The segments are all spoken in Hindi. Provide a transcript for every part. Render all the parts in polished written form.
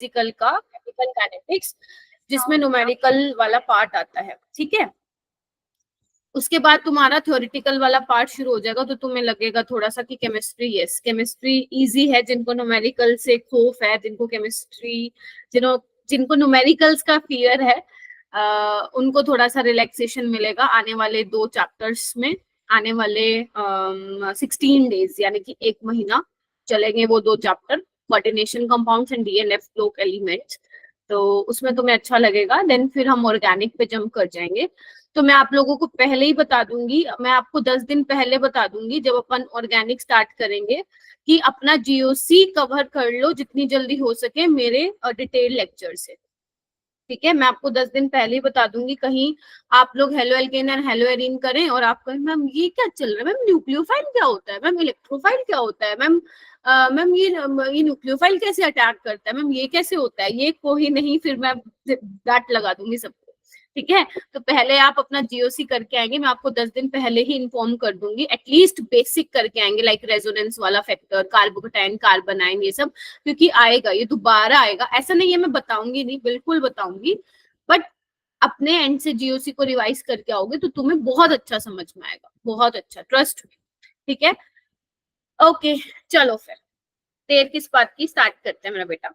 फिजिकल का केमिकल काइनेटिक्स, जिसमें न्यूमेरिकल वाला पार्ट आता है, ठीक है। उसके बाद तुम्हारा थ्योरेटिकल वाला पार्ट शुरू हो जाएगा, तो तुम्हें लगेगा थोड़ा सा कि केमिस्ट्री, यस केमिस्ट्री इजी है, जिनको न्यूमेरिकल से खौफ है, जिनको केमिस्ट्री, जिनको न्यूमेरिकल्स का फियर है, उनको थोड़ा सा रिलैक्सेशन मिलेगा आने वाले 2 चैप्टर्स में। आने वाले 16 डेज यानी कि 1 महीना चलेंगे वो 2 chapter, coordination compounds and DLF लोक एलिमेंट्स। तो उसमें तुम्हें अच्छा लगेगा। देन फिर हम ऑर्गेनिक पे जंप कर जाएंगे। तो मैं आप लोगों को पहले ही बता दूंगी, मैं आपको 10 दिन पहले बता दूंगी जब अपन ऑर्गेनिक स्टार्ट करेंगे, कि अपना जीओसी कवर कर लो जितनी जल्दी हो सके मेरे डिटेल लेक्चर से, ठीक है। मैं आपको 10 दिन पहले ही बता दूंगी, कहीं आप लोग halo alkane and hello arene करें और आप कहें मैम ये क्या चल रहा है, मैम न्यूक्लियोफाइल क्या होता है, मैम इलेक्ट्रोफाइल क्या होता है, मैम मैम ये न्यूक्लियोफाइल कैसे अटैक करता है, मैम ये कैसे होता है, ये कोई नहीं, फिर मैं डांट लगा दूंगी सबको, ठीक है। तो पहले आप अपना जीओसी करके आएंगे, मैं आपको 10 दिन पहले ही इन्फॉर्म कर दूंगी, एटलीस्ट बेसिक करके आएंगे, लाइक रेजोनेंस वाला फैक्टर, कार्बोकटाइन, कार्बोनाइन, ये सब, क्योंकि आएगा, ये दोबारा आएगा, ऐसा नहीं है मैं बताऊंगी नहीं, बिल्कुल बताऊंगी, बट अपने एंड से जीओसी को रिवाइज करके आओगे तो तुम्हें बहुत अच्छा समझ में आएगा, बहुत अच्छा, ट्रस्ट मी, ठीक है। ओके, चलो फिर देर किस बात की, स्टार्ट करते हैं मेरा बेटा।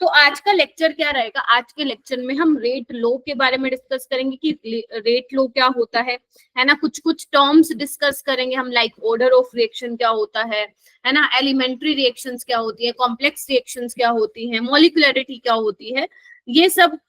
तो आज का लेक्चर क्या रहेगा, आज के लेक्चर में हम रेट लो के बारे में डिस्कस करेंगे कि रेट लो क्या होता है ना, कुछ कुछ टर्म्स डिस्कस करेंगे हम, लाइक ऑर्डर ऑफ रिएक्शन क्या होता है ना, एलिमेंट्री रिएक्शंस क्या होती है, कॉम्प्लेक्स रिएक्शंस क्या होती है, मॉलिक्यूलरिटी क्या होती है, ये सब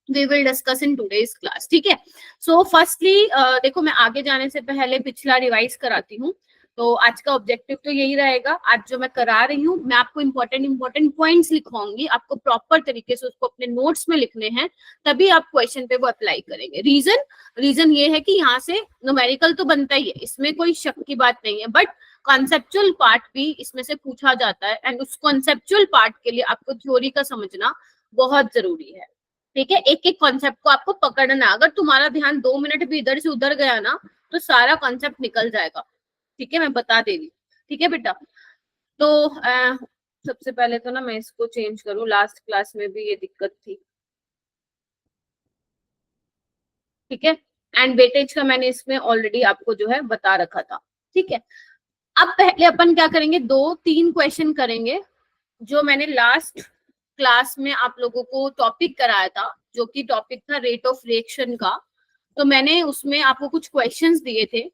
we will discuss in today's class, ठीक है। सो फर्स्टली देखो, मैं आगे जाने से पहले पिछला रिवाइज कराती हूँ। तो आज का ऑब्जेक्टिव तो यही रहेगा, आज जो मैं करा रही हूँ, मैं आपको इंपॉर्टेंट पॉइंट्स लिखवाऊंगी, आपको प्रॉपर तरीके से उसको अपने नोट्स में लिखने हैं, तभी आप क्वेश्चन पे वो अप्लाई करेंगे। रीजन ये है कि यहाँ से न्यूमेरिकल तो बनता ही है, इसमें कोई शक की बात नहीं है, बट कॉन्सेप्चुअल पार्ट भी इसमें से पूछा जाता है, एंड उस कॉन्सेप्चुअल पार्ट के लिए आपको थ्योरी का समझना बहुत जरूरी है, ठीक है। एक एक कॉन्सेप्ट को आपको पकड़ना, अगर तुम्हारा ध्यान 2 मिनट भी इधर से उधर गया ना, तो सारा कॉन्सेप्ट निकल जाएगा, ठीक है, मैं बता दे रही, ठीक है बेटा। तो सबसे पहले तो ना मैं इसको चेंज करूं, लास्ट क्लास में भी ये दिक्कत थी, ठीक है। एंड वेटेज का मैंने इसमें ऑलरेडी आपको जो है बता रखा था, ठीक है। अब पहले अपन क्या करेंगे, 2-3 क्वेश्चन करेंगे जो मैंने लास्ट क्लास में आप लोगों को टॉपिक कराया था, जो कि टॉपिक था रेट ऑफ रिएक्शन का। तो मैंने उसमें आपको कुछ क्वेश्चंस दिए थे,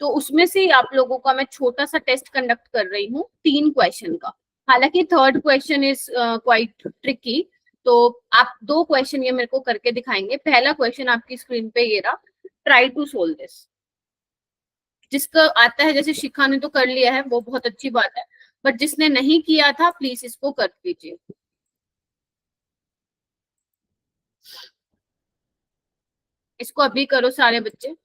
तो उसमें से आप लोगों का मैं छोटा सा टेस्ट कंडक्ट कर रही हूँ 3 क्वेश्चन का। हालांकि third question is quite tricky, तो आप 2 क्वेश्चन ये मेरे को करके दिखाएंगे। पहला क्वेश्चन आपकी स्क्रीन पे ये रहा, ट्राई टू सोल्व दिस। जिसका आता है, जैसे शिखा ने तो कर लिया है, वो बहुत अच्छी बात है, बट जिसने नहीं किया था प्लीज इसको कर दीजिए। इसको अभी करो सारे बच्चे।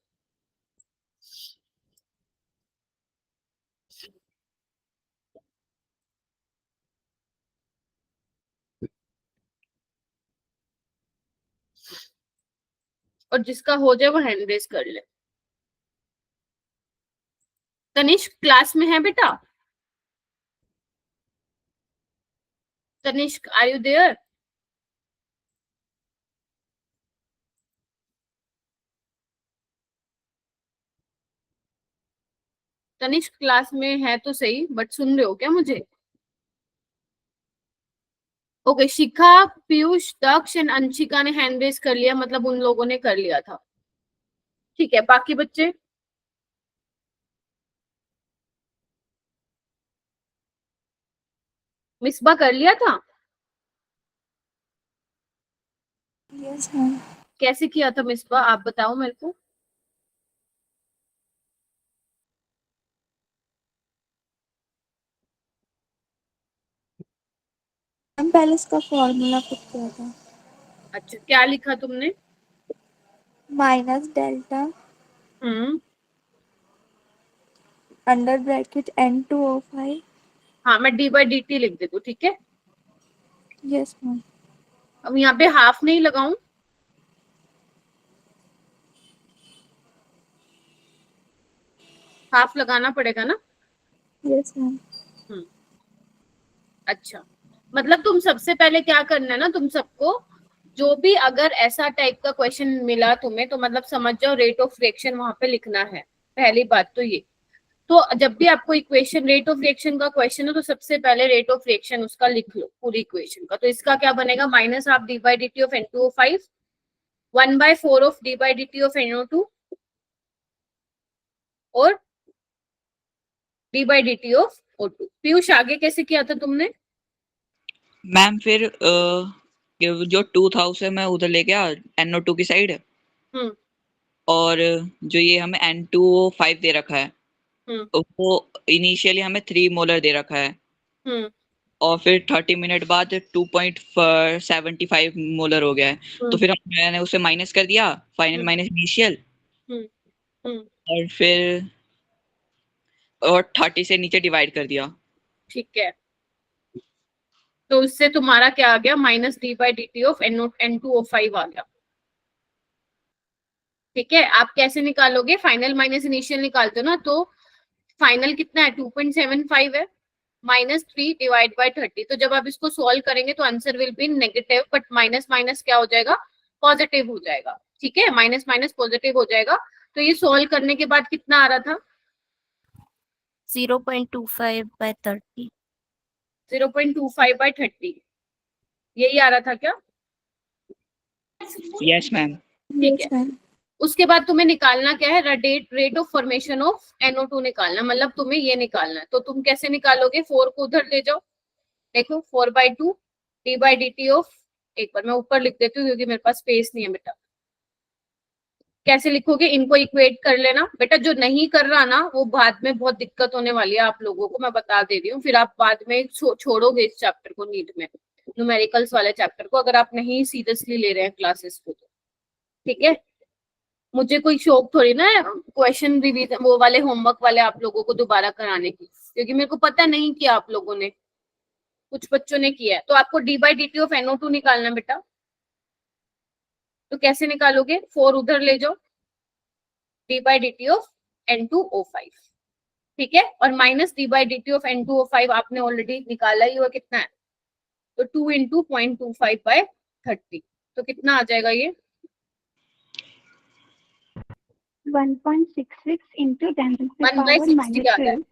और जिसका हो जाए वो हैंड रेज कर ले। तनिष्क क्लास में है बेटा? Tanishk, are you there? Tanishk class में है तो सही, बट सुन रहे हो क्या मुझे? ओके, शिखा, पीयूष, दक्ष एंड अंशिका ने हैंड रेज कर लिया, मतलब उन लोगों ने कर लिया था, ठीक है। बाकी बच्चे? मिसबा कर लिया था? Yes ma'am. कैसे किया था मिसबा, आप बताओ मेरे को। मैम पहले इसका फॉर्मूला पुट किया था, अच्छा, क्या लिखा तुमने? माइनस डेल्टा हम्म, अंडर ब्रैकेट N2O5। हाँ, मैं डी बाई डी टी लिख देती हूँ, ठीक है। Yes ma'am. अब यहाँ पे हाफ नहीं लगाऊं? हाफ लगाना पड़ेगा ना? Yes ma'am. हम्म, अच्छा, मतलब तुम सबसे पहले क्या करना है ना, तुम सबको जो भी अगर ऐसा टाइप का क्वेश्चन मिला तुम्हें तो मतलब समझ जाओ रेट ऑफ रिएक्शन वहां पे लिखना है। पहली बात तो ये, तो जब भी आपको इक्वेशन रेट ऑफ रिएक्शन का क्वेश्चन हो तो सबसे पहले रेट ऑफ रिएक्शन उसका लिख लो पूरी इक्वेशन का। तो इसका क्या बनेगा, minus half D by D T of N2O5 1/4 of d by D T of NO2 और D by D T of O2। Piyush आगे कैसे किया था तुमने? मैम फिर जो 2 था उसे मैं उधर ले गया NO2 की साइड, हम्म और जो ये हमें N2O5 दे रखा है हम्म वो इनिशियली हमें 3 मोलर दे रखा है, हम्म और फिर 30 मिनट बाद 2.75 मोलर हो गया है। तो फिर मैंने उसे माइनस कर दिया, फाइनल माइनस इनिशियल, हम्म हम्म और फिर 30 से नीचे डिवाइड कर दिया। ठीक है, तो उससे तुम्हारा क्या आ गया, minus d by D T of N2O5 आ गया। ठीक है, आप कैसे निकालोगे, फाइनल माइनस इनिशियल निकालते हो ना, तो फाइनल कितना है 2.75 है, -3 डिवाइड बाय 30। तो जब आप इसको सॉल्व करेंगे तो answer will be negative, but minus minus क्या हो जाएगा, पॉजिटिव हो जाएगा। ठीक है, माइनस माइनस पॉजिटिव हो जाएगा। तो ये सॉल्व करने के बाद कितना आ रहा था, 0.25/30। 0.25/30, यही आ रहा था क्या? Yes ma'am. ठीक है, Yes, ma'am. उसके बाद तुम्हें निकालना क्या है, rate of formation of NO2 निकालना, मतलब तुम्हें ये निकालना है। तो तुम कैसे निकालोगे, 4 को उधर ले जाओ, देखो 4/2 D by D T of, एक बार मैं ऊपर लिख देती हूँ क्योंकि मेरे पास स्पेस नहीं है बेटा। कैसे लिखोगे, इनको इक्वेट कर लेना बेटा, जो नहीं कर रहा ना वो बाद में बहुत दिक्कत होने वाली है आप लोगों को, मैं बता दे रही हूँ, फिर आप बाद में छोड़ोगे इस चैप्टर को, नीट में न्यूमेरिकल्स वाले चैप्टर को, अगर आप नहीं सीरियसली ले रहे हैं क्लासेस को तो। ठीक है, मुझे कोई शौक थोड़ी ना है क्वेश्चन रिवीजन वो वाले होमवर्क वाले आप लोगों को दोबारा कराने की, क्योंकि मेरे को पता नहीं किया आप लोगों ने, कुछ बच्चों ने किया है। तो आपको D by D T of NO2 निकालना बेटा, तो कैसे निकालोगे, 4 उधर ले जाओ, D by D T of N2O5। ठीक है, और minus d by D T of N2O5 आपने ऑलरेडी निकाला ही हुआ, कितना है, तो 2 इंटू 0.25/30, तो कितना आ जाएगा ये, 1.66 into 10 to the 1/60 power आ रहा है। -12.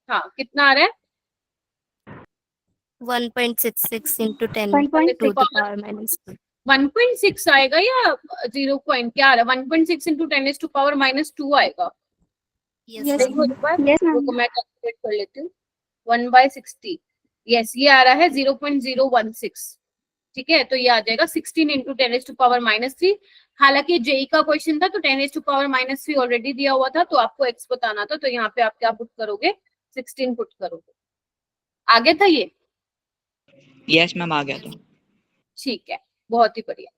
हाँ, कितना आ रहा है, 1.66 into 10 1.6 to the power -2. 1.6 आएगा या 0 पॉइंट क्या आ रहा है, 1.6 इंटू 10⁻² आएगा। Yes, Yes, देखो ma'am. एक बार, Yes, ma'am. रुको मैं कैलकुलेट कर लेती हूँ, 1/60, यस ये आ रहा है 0.016। ठीक है, तो ये आ जाएगा 16 इंटू 10⁻³ हालांकि जेई का क्वेश्चन था तो 10⁻³ ऑलरेडी दिया हुआ था, तो आपको एक्स बताना था, तो यहाँ पे आप क्या पुट करोगे, 16 पुट करोगे। आगे था ये, यस मैम आ गया था। ठीक है, बहुत ही बढ़िया।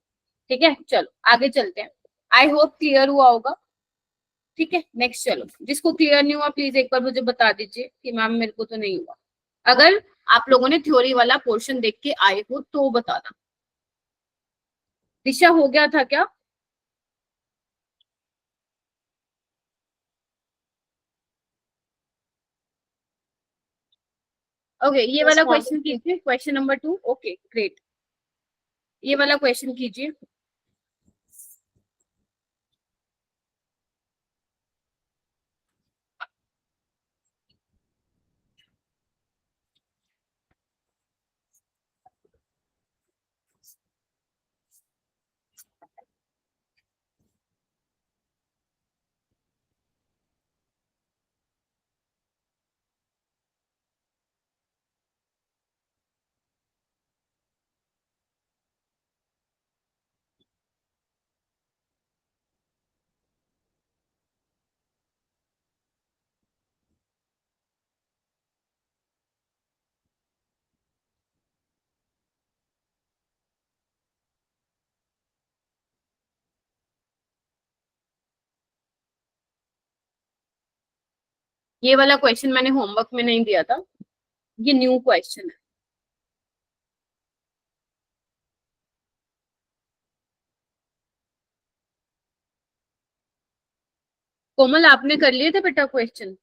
ठीक है, चलो आगे चलते हैं, आई होप क्लियर हुआ होगा। ठीक है, नेक्स्ट चलो, जिसको क्लियर नहीं हुआ प्लीज एक बार मुझे बता दीजिए कि मैम मेरे को तो नहीं हुआ। अगर आप लोगों ने थ्योरी वाला पोर्शन देख के आए हो तो बताना। दिशा हो गया था क्या? ओके, ये वाला क्वेश्चन कीजिए, क्वेश्चन नंबर 2। ओके ग्रेट, ये वाला क्वेश्चन कीजिए। ये वाला क्वेश्चन मैंने होमवर्क में नहीं दिया था, ये न्यू क्वेश्चन है। कोमल आपने कर लिए थे बेटा क्वेश्चन?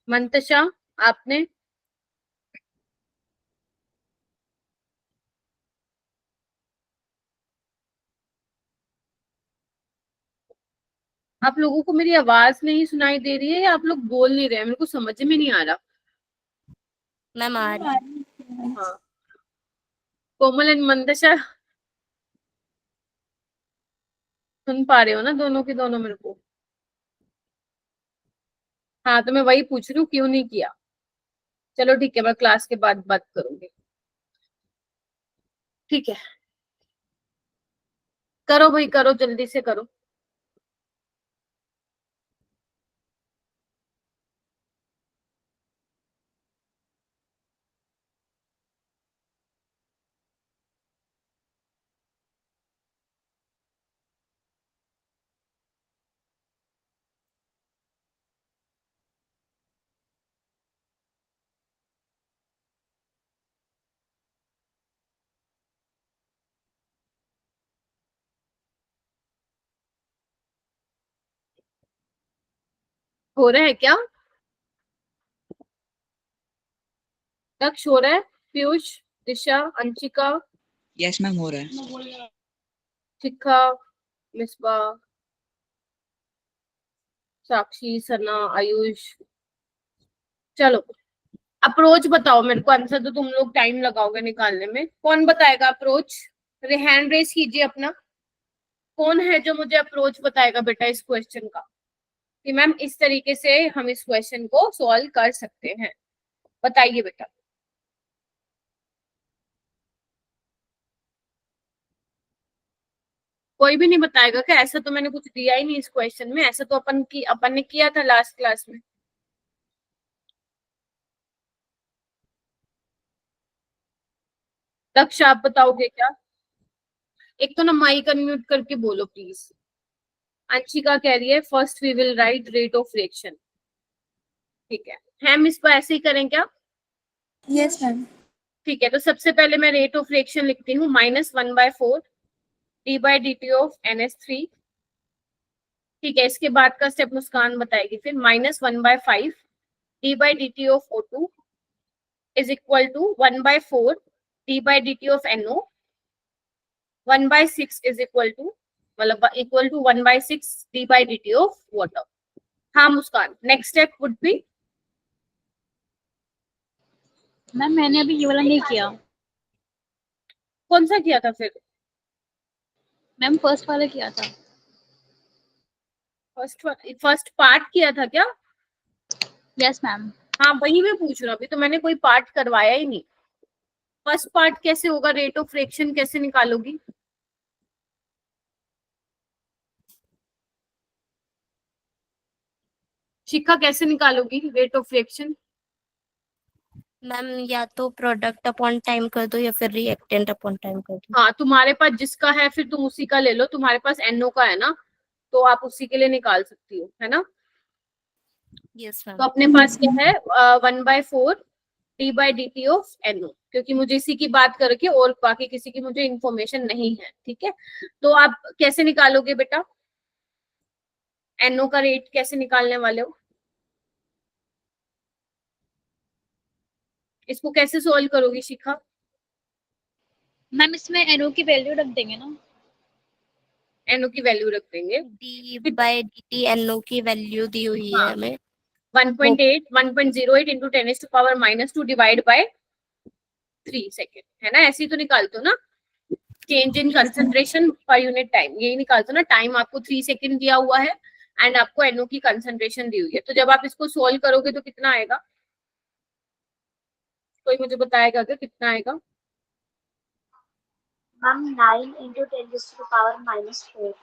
मंतशा आपने? आप लोगों को मेरी आवाज नहीं सुनाई दे रही है या आप लोग बोल नहीं रहे हैं? मेरे को समझ में नहीं आ रहा। मैम आ रही है। हाँ, कोमल एंड मंदशा सुन पा रहे हो ना दोनों के दोनों मेरे को? हाँ, तो मैं वही पूछ रही हूँ क्यों नहीं किया। चलो ठीक है, मैं क्लास के बाद बात करूंगी। ठीक है, करो भाई, करो जल्दी से करो। हो रहा है क्या? दक्ष हो रहा है? पीयूष, दिशा, अंशिका, यस मैम हो रहा है। शिखा, मिसबा, साक्षी, सना, आयुष। चलो अप्रोच बताओ मेरे को। आंसर तो तुम लोग टाइम लगाओगे निकालने में। कौन बताएगा अप्रोच? हैंड रेस कीजिए अपना। कौन है जो मुझे अप्रोच बताएगा बेटा इस क्वेश्चन का, कि मैम इस तरीके से हम इस क्वेश्चन को सॉल्व कर सकते हैं? बताइए बेटा। कोई भी नहीं बताएगा क्या? ऐसा तो मैंने कुछ दिया ही नहीं इस क्वेश्चन में। ऐसा तो अपन ने किया था लास्ट क्लास में। दक्ष आप बताओगे क्या? एक तो ना माइक अनम्यूट करके बोलो प्लीज। अंशिका कह रही है first we will write rate of reaction. ठीक है, हम इसको ऐसे ही करें क्या? Yes ma'am. ठीक है, तो सबसे पहले मैं रेट ऑफ रिएक्शन लिखती हूँ -1/4 D by D T of NH3। ठीक है, इसके बाद का स्टेप मुस्कान बताएगी फिर। -1/5 D by D T of O2 is equal to 1/4 D by D T of NO। 1/6 is equal to, मतलब equal to 1/6 D by D T of water. हाँ Muskan, next step would be. Ma'am मैंने अभी ये वाला नहीं किया। कौन सा किया था फिर? मैम फर्स्ट वाला किया था। फर्स्ट पार्ट किया था क्या? Yes ma'am. हाँ वही मैं पूछ रहा हूँ, अभी तो मैंने कोई पार्ट करवाया ही नहीं। फर्स्ट पार्ट कैसे होगा? रेट ऑफ रिएक्शन कैसे निकालोगी? शिखा कैसे निकालोगी रेट ऑफ रिएक्शन? मैम या तो प्रोडक्ट अपॉन टाइम कर दो या फिर रिएक्टेंट अपॉन टाइम कर दो। हाँ, तुम्हारे पास जिसका है फिर तुम उसी का ले लो। तुम्हारे पास NO का है ना, तो आप उसी के लिए निकाल सकती हो, है ना? यस तो मैम। अपने पास क्या है? 1/4 D by D T of NO, क्योंकि मुझे इसी की बात करके और बाकी किसी की मुझे इंफॉर्मेशन नहीं है। ठीक है, तो आप कैसे निकालोगे बेटा? NO का रेट कैसे निकालने वाले हो? इसको कैसे सोल्व करोगी शिखा? मैम इसमें NO की वैल्यू रख देंगे ना। NO की वैल्यू रख देंगे। D by D T NO की वैल्यू दी हुई है हाँ, हमें। 1.08 into 10 to power -2 divide by 3 second, है ना? ऐसे ही तो निकालते हो ना, change in concentration per unit time, यही निकालते हो ना। टाइम आपको 3 सेकेंड दिया हुआ है एंड आपको NO की कंसंट्रेशन दी हुई है। तो जब आप इसको सोल्व करोगे तो कितना आएगा? कोई मुझे बताएगा क्या कितना आएगा? Ma'am 9 into 10 raised to the power -4.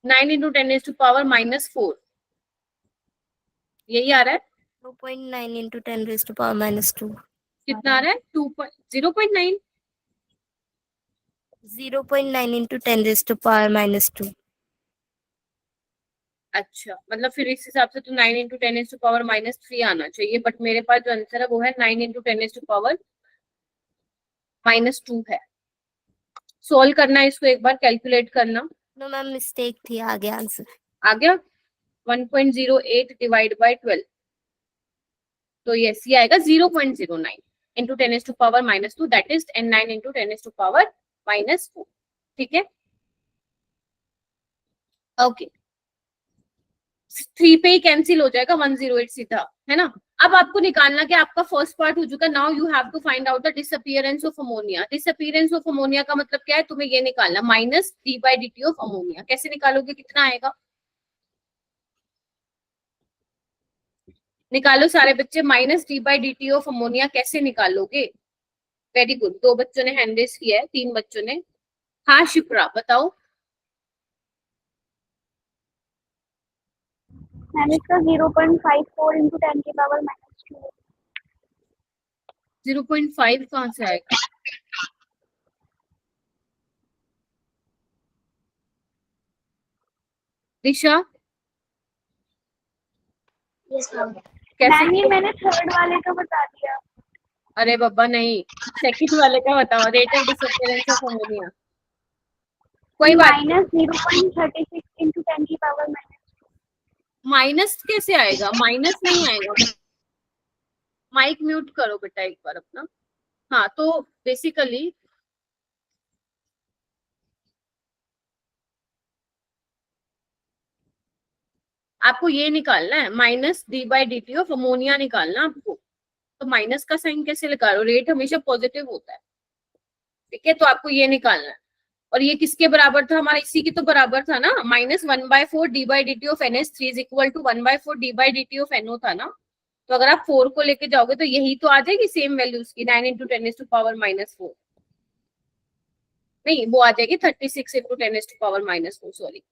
9 into 10 to power -4, यही आ रहा है। 2.9 into 10 raised to power -2। कितना आ रहा है? 0.9। 0.9 into 10 raised to power -2। अच्छा, मतलब फिर इस हिसाब से तो 9 into 10 to power -3 आना चाहिए, बट मेरे पास जो आंसर है वो है 9 into 10 to power -2 है। सोल्व करना है इसको, एक बार कैलकुलेट करना। नो मैम मिस्टेक थी, आ गया आंसर। आ गया? 1.08 डिवाइड बाय 12, तो यस ये आएगा 0.09 into 10 to power -2, that is 9 into 10 to power -4। ठीक है, ओके। 3 पे ही कैंसिल हो जाएगा, 108 सीधा, है ना। अब आपको निकालना कि आपका फर्स्ट पार्ट हो चुका, now you have to find out the disappearance of ammonia. Disappearance of ammonia का मतलब क्या है, तुम्हें ये निकालना माइनस d/dt ऑफ अमोनिया। कैसे निकालोगे, कितना आएगा, निकालो सारे बच्चे, माइनस d/dt ऑफ अमोनिया कैसे निकालोगे। वेरी गुड, 2 बच्चों ने हैंड रेज किया है, 3 बच्चों ने। हाँ शिप्रा बताओ। मैम इसका 0.54 into 10 की पावर -2। 0.5 कहाँ से आएगा, दिशा यस मैम। कैसे। मैम ये मैंने थर्ड वाले का बता दिया। अरे बाबा नहीं, सेकंड वाले का बताओ, rate of disappearance of ammonia. कोई बात, -0.36 into 10 की पावर -2। माइनस कैसे आएगा, माइनस नहीं आएगा। माइक म्यूट करो बेटा एक बार अपना। हाँ तो बेसिकली आपको ये निकालना है, माइनस d/dt ऑफ अमोनिया निकालना आपको। तो माइनस का साइन कैसे निकालो, रेट हमेशा पॉजिटिव होता है, ठीक है। तो आपको ये निकालना है, और ये किसके बराबर था, हमारा इसी की तो बराबर था ना, -1/4 d/dt of NH3 is equal to 1/4 d/dt of NO था ना। तो अगर आप 4 को लेके जाओगे तो यही तो आ जाएगी सेम वैल्यूज की, 9 into 10⁻⁻4। नहीं वो आ जाएगी 36 into 10⁻⁻4, सॉरी।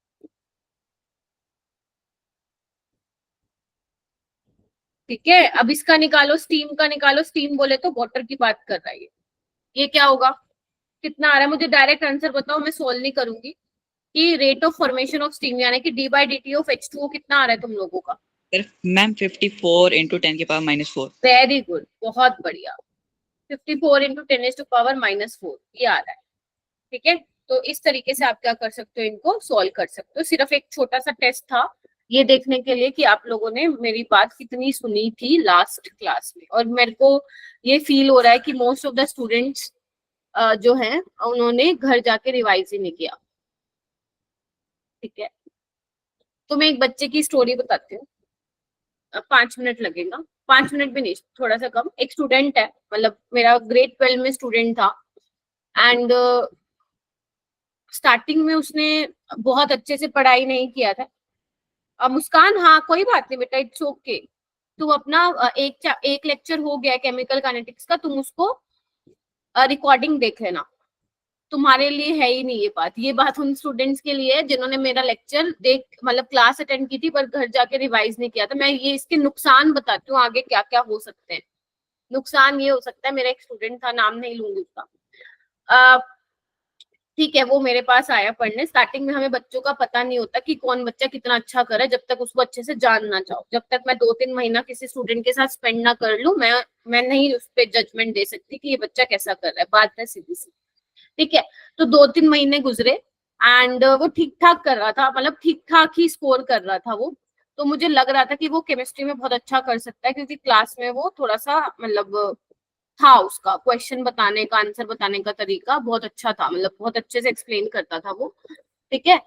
ठीक है, अब इसका निकालो, स्टीम का निकालो। स्टीम बोले तो वाटर की बात कर रहा है ये क्या होगा, कितना आ रहा है, मुझे डायरेक्ट आंसर बताओ, मैं सोल्व नहीं करूंगी। कि rate of formation of steam यानी कि d/dt ऑफ H2O कितना आ रहा है तुम लोगों का। मैम 54 into 10 की पावर -4। वेरी गुड, बहुत बढ़िया, 54 into 10⁻⁻4 ये आ रहा है, ठीक है। तो इस तरीके से आप क्या कर सकते हो, इनको सॉल्व कर सकते हो। सिर्फ एक छोटा सा टेस्ट था ये देखने के लिए कि आप लोगों ने मेरी बात कितनी सुनी थी लास्ट क्लास में। और मेरे को ये फील हो रहा है कि मोस्ट ऑफ द स्टूडेंट्स जो हैं उन्होंने घर जाके रिवाइज ही नहीं किया, ठीक है। तो मैं एक बच्चे की स्टोरी बताती हूँ, 5 मिनट लगेगा, 5 मिनट भी नहीं, थोड़ा सा कम। एक स्टूडेंट है, मतलब मेरा ग्रेड 12 में स्टूडेंट था, एंड स्टार्टिंग में उसने बहुत अच्छे से पढ़ाई नहीं किया था। अब मुस्कान, हाँ कोई बात नहीं बेटा, इट्स ओके। तुम अपना एक लेक्चर हो गया केमिकल काइनेटिक्स का, तुम उसको रिकॉर्डिंग देख लेना, तुम्हारे लिए है ही नहीं ये बात। ये बात उन स्टूडेंट्स के लिए है जिन्होंने मेरा लेक्चर देख, मतलब क्लास अटेंड की थी पर घर जाके रिवाइज नहीं किया था। मैं ये इसके नुकसान बताती हूँ आगे क्या क्या हो सकते हैं। नुकसान ये हो सकता है, मेरा एक स्टूडेंट था, नाम नहीं लूंगी उसका, ठीक है, वो मेरे पास आया पढ़ने। स्टार्टिंग में हमें बच्चों का पता नहीं होता कि कौन बच्चा कितना अच्छा करे, जब तक उसको अच्छे से जान ना जाओ। जब तक मैं 2-3 महीना किसी स्टूडेंट के साथ स्पेंड ना कर लूं, मैं नहीं उस पर जजमेंट दे सकती कि ये बच्चा कैसा कर रहा है, बात है सीधी सी, ठीक है। तो 2-3 महीने गुजरे एंड वो ठीक ठाक कर रहा था, मतलब ठीक ठाक ही स्कोर कर रहा था वो। तो मुझे लग रहा था कि वो केमिस्ट्री में बहुत अच्छा कर सकता है, क्योंकि क्लास में वो थोड़ा सा मतलब था, उसका क्वेश्चन बताने का, आंसर बताने का तरीका बहुत अच्छा था, मतलब बहुत अच्छे से एक्सप्लेन करता था वो, ठीक है।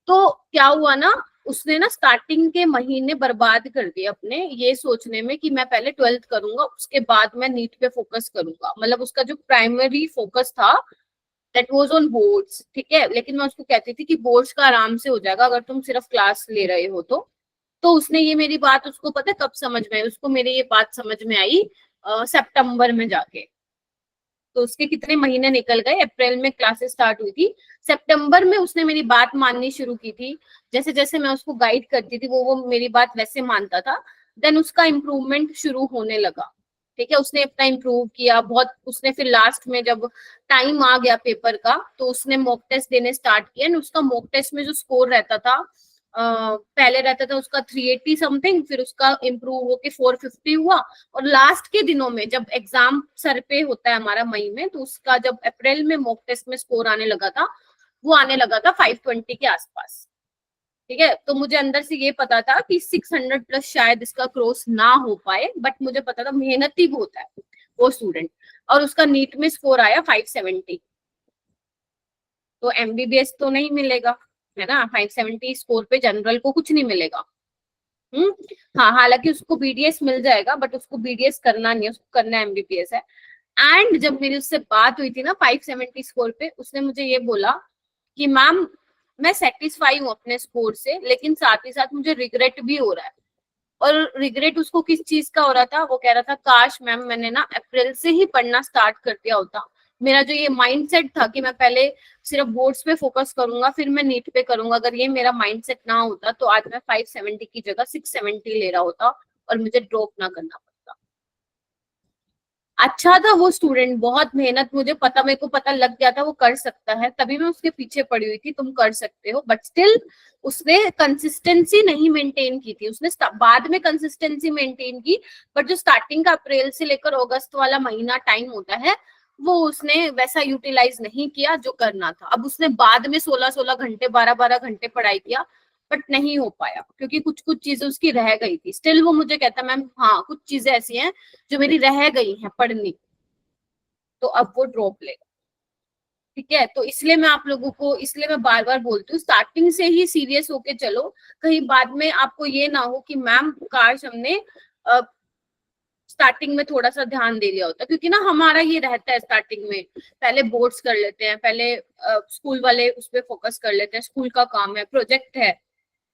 तो क्या हुआ ना, उसने ना स्टार्टिंग के महीने बर्बाद कर दिए अपने ये सोचने में कि मैं पहले 12th करूंगा, उसके बाद मैं नीट पे फोकस करूंगा। मतलब उसका जो प्राइमरी फोकस था दैट वाज ऑन बोर्ड्स, ठीक है। लेकिन मैं उसको कहती थी कि बोर्ड्स का आराम से हो जाएगा अगर तुम सिर्फ क्लास ले रहे हो तो उसने ये मेरी बात, उसको पता है कब समझ में आई, उसको मेरी ये बात समझ में आई सितंबर में जाके। तो उसके कितने महीने निकल गए, अप्रैल में क्लासेस स्टार्ट हुई थी, सितंबर में उसने मेरी बात माननी शुरू की थी। जैसे जैसे मैं उसको गाइड करती थी वो मेरी बात वैसे मानता था। देन उसका इम्प्रूवमेंट शुरू होने लगा, ठीक है। उसने अपना इम्प्रूव किया बहुत। उसने फिर लास्ट में जब टाइम आ गया पेपर का तो उसने मॉक टेस्ट देने स्टार्ट किया, और उसका मॉक टेस्ट में जो स्कोर रहता था, पहले रहता था उसका 380 समथिंग, फिर उसका इम्प्रूव होके 450 हुआ। और लास्ट के दिनों में जब एग्जाम सर पे होता है हमारा मई में, तो उसका जब अप्रैल में मॉक टेस्ट में स्कोर आने लगा था, वो आने लगा था 520 के आसपास, ठीक है। तो मुझे अंदर से ये पता था कि 600 प्लस शायद इसका क्रॉस ना हो पाए, बट मुझे पता था मेहनती बहुत है वो स्टूडेंट। और उसका नीट में स्कोर आया 570। तो एमबीबीएस तो नहीं मिलेगा, है ना, 570 स्कोर पे जनरल को कुछ नहीं मिलेगा। हाँ, हालांकि उसको बीडीएस मिल जाएगा, बट उसको बीडीएस करना नहीं है, उसको करना एमबीबीएस है। एंड जब मेरी उससे बात हुई थी ना 570 स्कोर पे, उसने मुझे ये बोला कि मैम मैं सेटिस्फाई हूँ अपने स्कोर से, लेकिन साथ ही साथ मुझे रिग्रेट भी हो रहा है। और रिग्रेट उसको किस चीज का हो रहा था, वो कह रहा था काश मैम मैंने ना अप्रैल से ही पढ़ना स्टार्ट कर दिया होता। मेरा जो ये माइंडसेट था कि मैं पहले सिर्फ बोर्ड्स पे फोकस करूंगा फिर मैं नीट पे करूंगा, अगर ये मेरा माइंडसेट ना होता तो आज मैं 570 की जगह 670 ले रहा होता और मुझे ड्रॉप ना करना पड़ता। अच्छा था वो स्टूडेंट, बहुत मेहनत, मुझे पता, मेरे को पता लग गया था वो कर सकता है, तभी मैं उसके पीछे पड़ी हुई थी, तुम कर सकते हो। बट स्टिल उसने कंसिस्टेंसी नहीं मेंटेन की थी, उसने बाद में कंसिस्टेंसी मेंटेन की, बट जो स्टार्टिंग का अप्रैल से लेकर अगस्त वाला महीना टाइम होता है वो उसने वैसा यूटिलाइज नहीं किया जो करना था। अब उसने बाद में 16-16 घंटे 12-12 घंटे पढ़ाई किया, बट नहीं हो पाया क्योंकि कुछ कुछ चीजें उसकी रह गई थी। स्टिल वो मुझे कहता मैम हाँ कुछ चीजें ऐसी हैं जो मेरी रह गई हैं पढ़नी, तो अब वो ड्रॉप लेगा। ठीक है, तो इसलिए मैं आप लोगों को, इसलिए मैं बार बार बोलती हूँ स्टार्टिंग से ही सीरियस होके चलो, कहीं बाद में आपको ये ना हो कि मैम काश हमने स्टार्टिंग में थोड़ा सा ध्यान दे दिया होता। क्योंकि ना हमारा ये रहता है स्टार्टिंग में, पहले बोर्ड्स कर लेते हैं, पहले स्कूल वाले उस पर फोकस कर लेते हैं, स्कूल का काम है, प्रोजेक्ट है,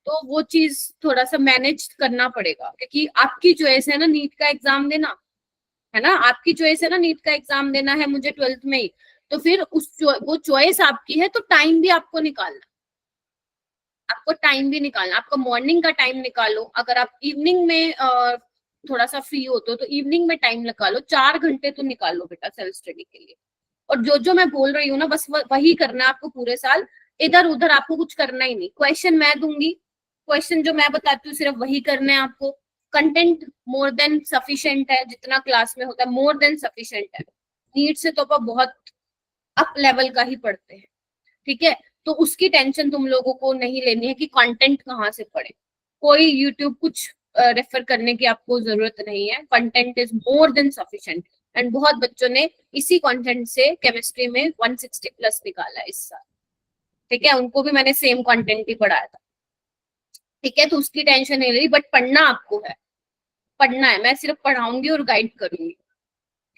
तो वो चीज थोड़ा सा मैनेज करना पड़ेगा। क्योंकि आपकी चॉइस है ना नीट का एग्जाम देना, है ना, आपकी चॉइस है ना नीट का एग्जाम देना है मुझे 12th में ही, तो फिर वो चॉइस आपकी है, तो टाइम भी आपको निकालना, आपको टाइम भी निकालना, आपका मॉर्निंग का टाइम निकालो। अगर आप इवनिंग में थोड़ा सा फ्री होते हो तो इवनिंग में टाइम निकालो, 4 घंटे तो निकालो बेटा सेल्फ स्टडी के लिए। और जो जो मैं बोल रही हूँ ना बस वही करना है आपको पूरे साल, इधर उधर आपको कुछ करना ही नहीं। क्वेश्चन मैं दूंगी, क्वेश्चन जो मैं बताती हूँ सिर्फ वही करने हैं आपको। कंटेंट मोर देन सफिशिएंट है, जितना क्लास में होता है मोर देन सफिशिएंट है। नीट से तो आप बहुत अप लेवल का ही पढ़ते हैं, ठीक है, तो उसकी टेंशन तुम लोगों को नहीं लेनी है कि कंटेंट कहाँ से पढ़े। कोई यूट्यूब कुछ रेफर करने की आपको जरूरत नहीं है, content is more than sufficient. And बहुत बच्चों ने इसी कंटेंट से केमिस्ट्री में 160 प्लस निकाला इस साल, ठीक है, उनको भी मैंने सेम कंटेंट ही पढ़ाया था, ठीक है, तो उसकी टेंशन नहीं रही। बट पढ़ना आपको है, पढ़ना है, मैं सिर्फ पढ़ाऊंगी और गाइड करूंगी,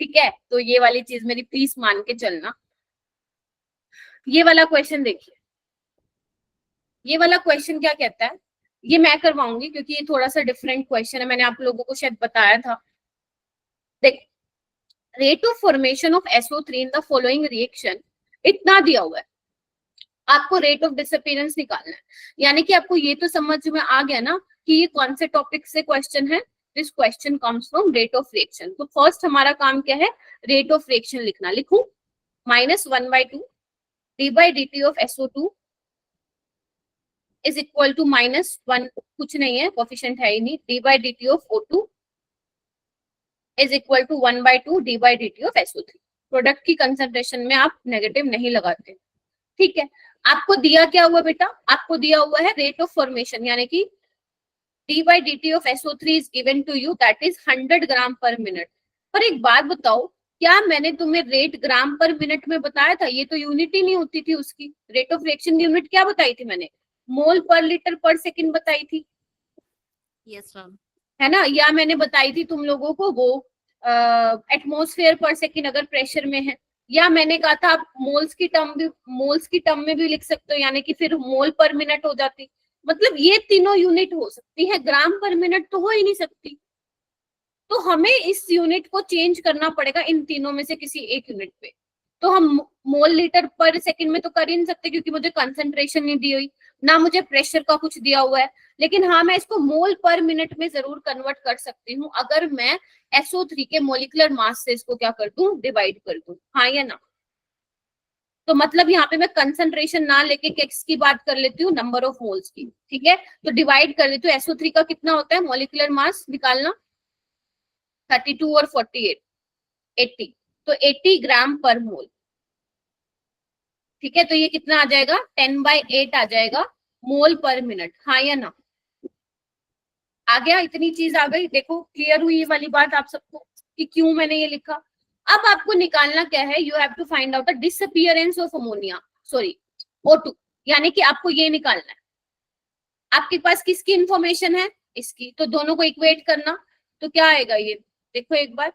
ठीक है, तो ये वाली चीज मेरी प्लीज मान के चलना। ये वाला क्वेश्चन देखिए, ये वाला क्वेश्चन क्या कहता है, ये मैं करवाऊंगी क्योंकि ये थोड़ा सा डिफरेंट क्वेश्चन है, मैंने आप लोगों को शायद बताया था। देख, rate of formation of SO3 in the following reaction इतना दिया हुआ है, आपको रेट ऑफ डिसअपीयरेंस निकालना है। यानी कि आपको ये तो समझ में आ गया ना कि ये कौन से टॉपिक से क्वेश्चन है। This question comes from rate of reaction. तो फर्स्ट हमारा काम क्या है, रेट ऑफ रिएक्शन लिखना। लिखूं -1/2 d/dt of SO2 is equal to -1, कुछ नहीं है, कोफिशिएंट है ही नहीं, d/dt of O2 is equal to 1/2 d/dt of SO3। Product की कंसंट्रेशन में आप नेगेटिव नहीं लगाते, ठीक है। आपको दिया क्या हुआ बेटा, आपको दिया हुआ है रेट ऑफ फॉर्मेशन, यानी कि d/dt of SO3 is given to you, that is 100 gram पर मिनट। पर एक बात बताओ, क्या मैंने तुम्हें रेट ग्राम पर मिनट में बताया था? ये तो यूनिट ही नहीं होती थी उसकी। रेट ऑफ रिएक्शन की यूनिट क्या बताई थी मैंने? मोल पर लीटर पर सेकंड बताई थी, यस मैम, है ना, या मैंने बताई थी तुम लोगों को वो एटमॉस्फेयर पर सेकंड अगर प्रेशर में है, या मैंने कहा था आप मोल्स की टर्म में भी लिख सकते हो, यानी कि फिर मोल पर मिनट हो जाती। मतलब ये तीनों यूनिट हो सकती है, ग्राम पर मिनट तो हो ही नहीं सकती। तो हमें इस यूनिट को चेंज करना पड़ेगा इन तीनों में से किसी एक यूनिट पे। तो हम मोल लीटर पर सेकंड में तो कर ही नहीं सकते क्योंकि मुझे कंसंट्रेशन नहीं दी हुई, ना मुझे प्रेशर का कुछ दिया हुआ है। लेकिन हाँ, मैं इसको मोल पर मिनट में जरूर कन्वर्ट कर सकती हूँ अगर मैं SO3 के मोलिकुलर मास से इसको क्या कर दूं, डिवाइड कर दूं, हाँ या ना। तो मतलब यहाँ पे मैं कंसंट्रेशन ना लेके किस की बात कर लेती हूँ, नंबर ऑफ मोल्स की, ठीक है। तो डिवाइड कर लेती हूँ, SO3 का कितना होता है मोलिकुलर मास निकालना, 32 और 48 80, तो 80 ग्राम पर मोल, ठीक है। तो ये कितना आ जाएगा, 10/8 आ जाएगा मोल पर मिनट, हाँ या ना। आ गया, इतनी चीज आ गई, देखो क्लियर हुई ये वाली बात आप सबको कि क्यों मैंने ये लिखा। अब आपको निकालना क्या है, you have to find out the disappearance of ammonia, sorry O2, यानी कि आपको ये निकालना है। आपके पास किसकी इंफॉर्मेशन है, इसकी, तो दोनों को इक्वेट करना, तो क्या आएगा ये, देखो एक बार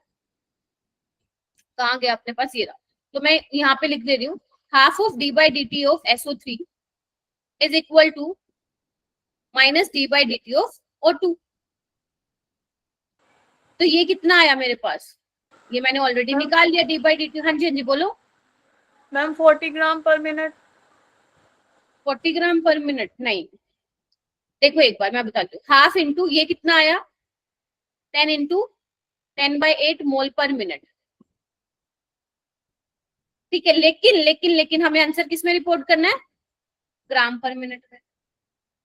कहाँ गया अपने पास, ये रहा। तो मैं यहाँ पे लिख दे रही हूँ, half of d by D T of SO3 is equal to minus d by D T of O2। तो ये कितना आया मेरे पास, ये मैंने ऑलरेडी निकाल लिया, डी बाई डी टी। हाँ जी, हाँ जी बोलो। मैम 40 ग्राम पर मिनट। 40 ग्राम पर मिनट नहीं, देखो एक बार मैं बताती हूँ, हाफ इंटू ये कितना आया, 10 इंटू 10/8 मोल पर मिनट, ठीक है। लेकिन लेकिन लेकिन हमें आंसर किस में रिपोर्ट करना है, ग्राम पर मिनट में।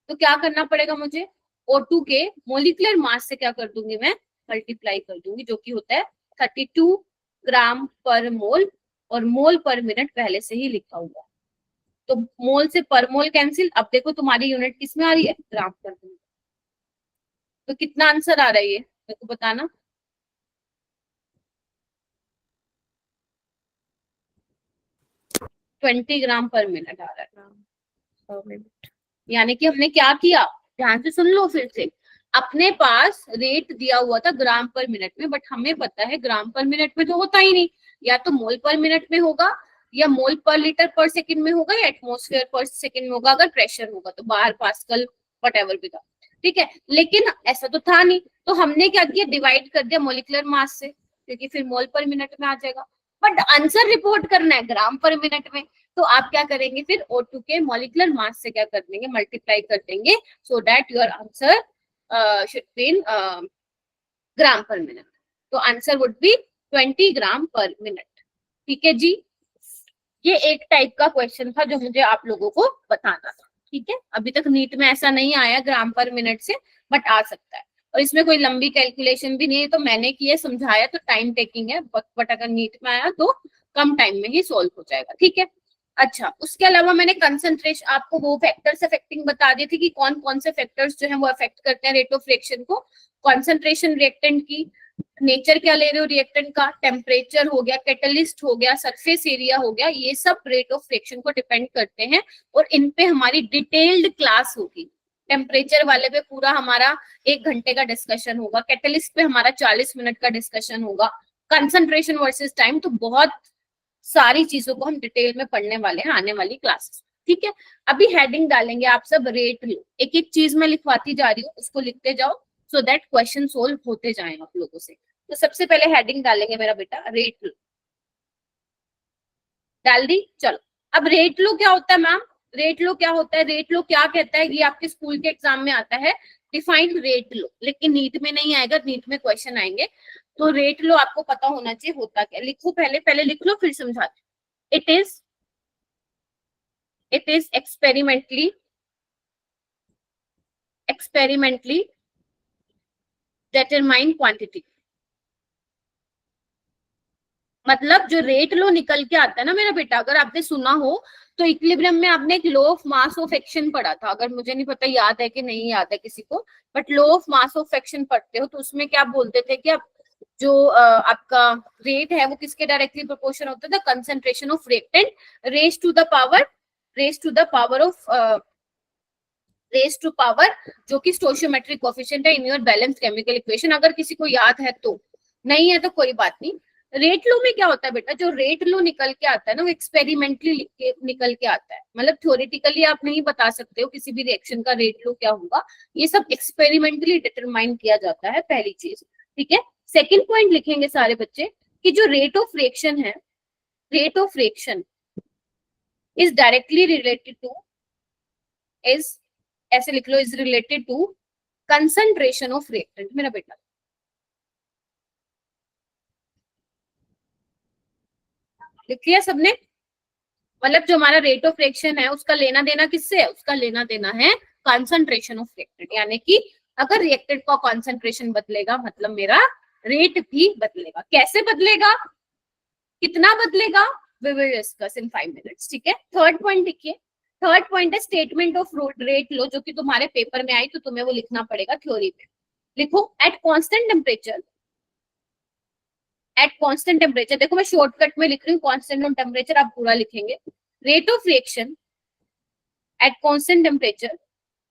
तो क्या करना पड़ेगा मुझे, O2 के मोलिकुलर मास से क्या कर दूंगी मैं, मल्टीप्लाई कर दूंगी, जो कि होता है 32 ग्राम पर मोल, और मोल पर मिनट पहले से ही लिखा हुआ। तो मोल से पर मोल कैंसिल। अब देखो तुम्हारी यूनिट किस में आ रही है, ग्राम पर मिनट। तो कितना आंसर आ रहा है ये मेरे को बताना। ट्वेंटी ग्राम पर मिनट आ रहा है। यानी कि हमने क्या किया, ध्यान से सुन लो फिर से, अपने पास रेट दिया हुआ था ग्राम पर मिनट में, बट हमें पता है ग्राम पर मिनट में तो होता ही नहीं, या तो मोल पर मिनट में होगा, या मोल पर लीटर पर सेकंड में होगा, या एटमॉस्फेयर पर सेकंड में होगा, अगर प्रेशर होगा तो बार, पास्कल, व्हाटएवर भी था, ठीक है। लेकिन ऐसा तो था नहीं, तो हमने क्या किया, डिवाइड कर दिया मोलिकुलर मास से, क्योंकि फिर मोल पर मिनट में आ जाएगा। बट आंसर रिपोर्ट करना है ग्राम पर मिनट में, तो आप क्या करेंगे फिर, O2 के मॉलिक्यूलर मास से क्या कर देंगे, मल्टीप्लाई कर देंगे, so that your answer should be in ग्राम पर मिनट। तो आंसर वुड बी 20 ग्राम पर मिनट, ठीक है जी। ये एक टाइप का क्वेश्चन था जो मुझे आप लोगों को बताना था, ठीक है। अभी तक नीट में ऐसा नहीं आया ग्राम पर मिनट से, बट आ सकता है, और इसमें कोई लंबी कैलकुलेशन भी नहीं है, तो मैंने किया समझाया, तो टाइम टेकिंग है, बट अगर नीट में आया तो कम टाइम में ही सोल्व हो जाएगा, ठीक है। अच्छा, उसके अलावा मैंने कंसंट्रेशन, आपको वो फैक्टर्स अफेक्टिंग बता दी थी कि कौन कौन से फैक्टर्स जो है वो अफेक्ट करते हैं रेट ऑफ रिएक्शन को। कंसंट्रेशन रिएक्टेंट की, नेचर क्या ले रहे हो रिएक्टेंट का, टेम्परेचर हो गया, कैटलिस्ट हो गया, सरफेस एरिया हो गया, ये सब रेट ऑफ रिएक्शन को डिपेंड करते हैं, और इन पे हमारी डिटेल्ड क्लास होगी। टेम्परेचर वाले पे पूरा हमारा 1 घंटे का डिस्कशन होगा, कैटलिस्ट पे हमारा 40 मिनट का डिस्कशन होगा, कंसंट्रेशन वर्सेस टाइम, तो बहुत सारी चीजों को हम डिटेल में पढ़ने वाले हैं आने वाली क्लासेस, ठीक है। अभी हेडिंग डालेंगे आप सब, रेट लो, एक एक चीज मैं लिखवाती जा रही हूँ, उसको लिखते जाओ, सो दैट क्वेश्चन सोल्व होते जाए आप लोगों से। तो सबसे पहले हेडिंग डालेंगे मेरा बेटा, रेट लो, डाल दी, चलो। अब रेट लो क्या होता है मैम, रेट लो क्या होता है, रेट लो क्या कहता है, ये आपके स्कूल के एग्जाम में आता है, डिफाइंड रेट लो, लेकिन नीट में नहीं आएगा, नीट में क्वेश्चन आएंगे। तो रेट लो आपको पता होना चाहिए होता क्या, लिखो पहले लिख लो फिर समझाती हूँ। It is experimentally determine quantity. मतलब जो रेट लो निकल के आता है ना मेरा बेटा, अगर आपने सुना हो तो इक्विलिब्रियम में आपने एक लो ऑफ मास ऑफ एक्शन पढ़ा था, अगर मुझे नहीं पता याद है कि नहीं याद है किसी को, but low of mass of action पढ़ते हो तो उसमें क्या बोलते थे कि आप जो आपका रेट है वो किसके डायरेक्टली प्रोपोर्शन होता था, concentration of reactant raise to power जो कि स्टोइचियोमेट्रिक कोएफिशिएंट है in your balanced chemical equation. अगर किसी को याद है तो, नहीं है तो कोई बात नहीं। रेट लो में क्या होता है बेटा, जो रेट लो निकल के आता है ना वो एक्सपेरिमेंटली निकल के आता है, मतलब थ्योरेटिकली आप नहीं बता सकते हो किसी भी रिएक्शन का रेट लो क्या होगा, ये सब एक्सपेरिमेंटली डिटरमाइन किया जाता है, पहली चीज, ठीक है। सेकेंड पॉइंट लिखेंगे सारे बच्चे कि जो रेट ऑफ रिएक्शन है, rate of reaction is directly related to, is ऐसे लिख लो, is related to concentration of reactant मेरा बेटा। लिख लिया सबने, मतलब जो हमारा रेट ऑफ रिएक्शन है उसका लेना देना किससे है, उसका लेना देना है कंसंट्रेशन ऑफ रिएक्टेंट, यानी कि अगर रिएक्टेंट का कंसंट्रेशन बदलेगा मतलब मेरा रेट भी बदलेगा। कैसे बदलेगा, कितना बदलेगा, we will discuss in 5 minutes, ठीक है। थर्ड पॉइंट लिखिए, थर्ड पॉइंट है स्टेटमेंट ऑफ रेट लो, जो कि तुम्हारे पेपर में आई तो तुम्हें वो लिखना पड़ेगा थ्योरी में। लिखो at constant temperature, at constant temperature, देखो मैं शॉर्टकट में लिख रही हूँ, कांस्टेंट ऑन टेम्परेचर आप पूरा लिखेंगे। Rate of reaction at constant temperature,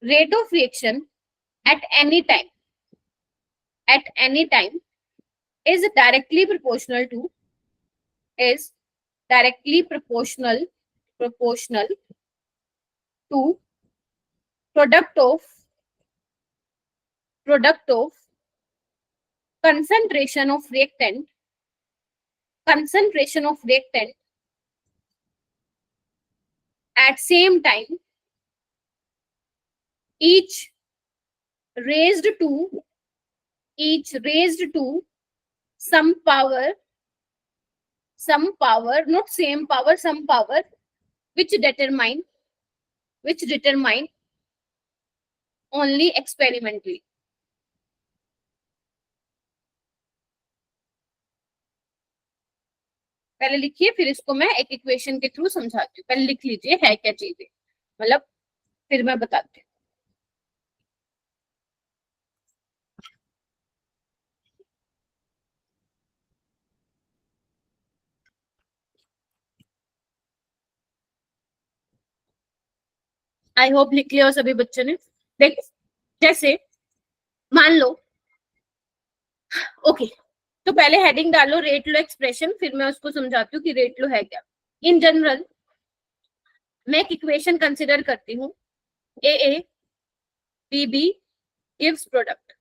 rate of reaction at any time is directly proportional to product of concentration of reactant at same time, each raised to some power, not same power, some power, which determine only experimentally. पहले लिखिए, फिर इसको मैं एक इक्वेशन के थ्रू समझाती हूँ. पहले लिख लीजिए है क्या चीजें, मतलब फिर मैं बताती हूँ. आई होप लिख लिया हो सभी बच्चों ने. देखो जैसे मान लो, ओके, तो पहले हेडिंग डालो रेट लो एक्सप्रेशन, फिर मैं उसको समझाती हूँ कि रेट लो है क्या. इन जनरल मैं एक इक्वेशन कंसिडर करती हूँ, A B B gives product.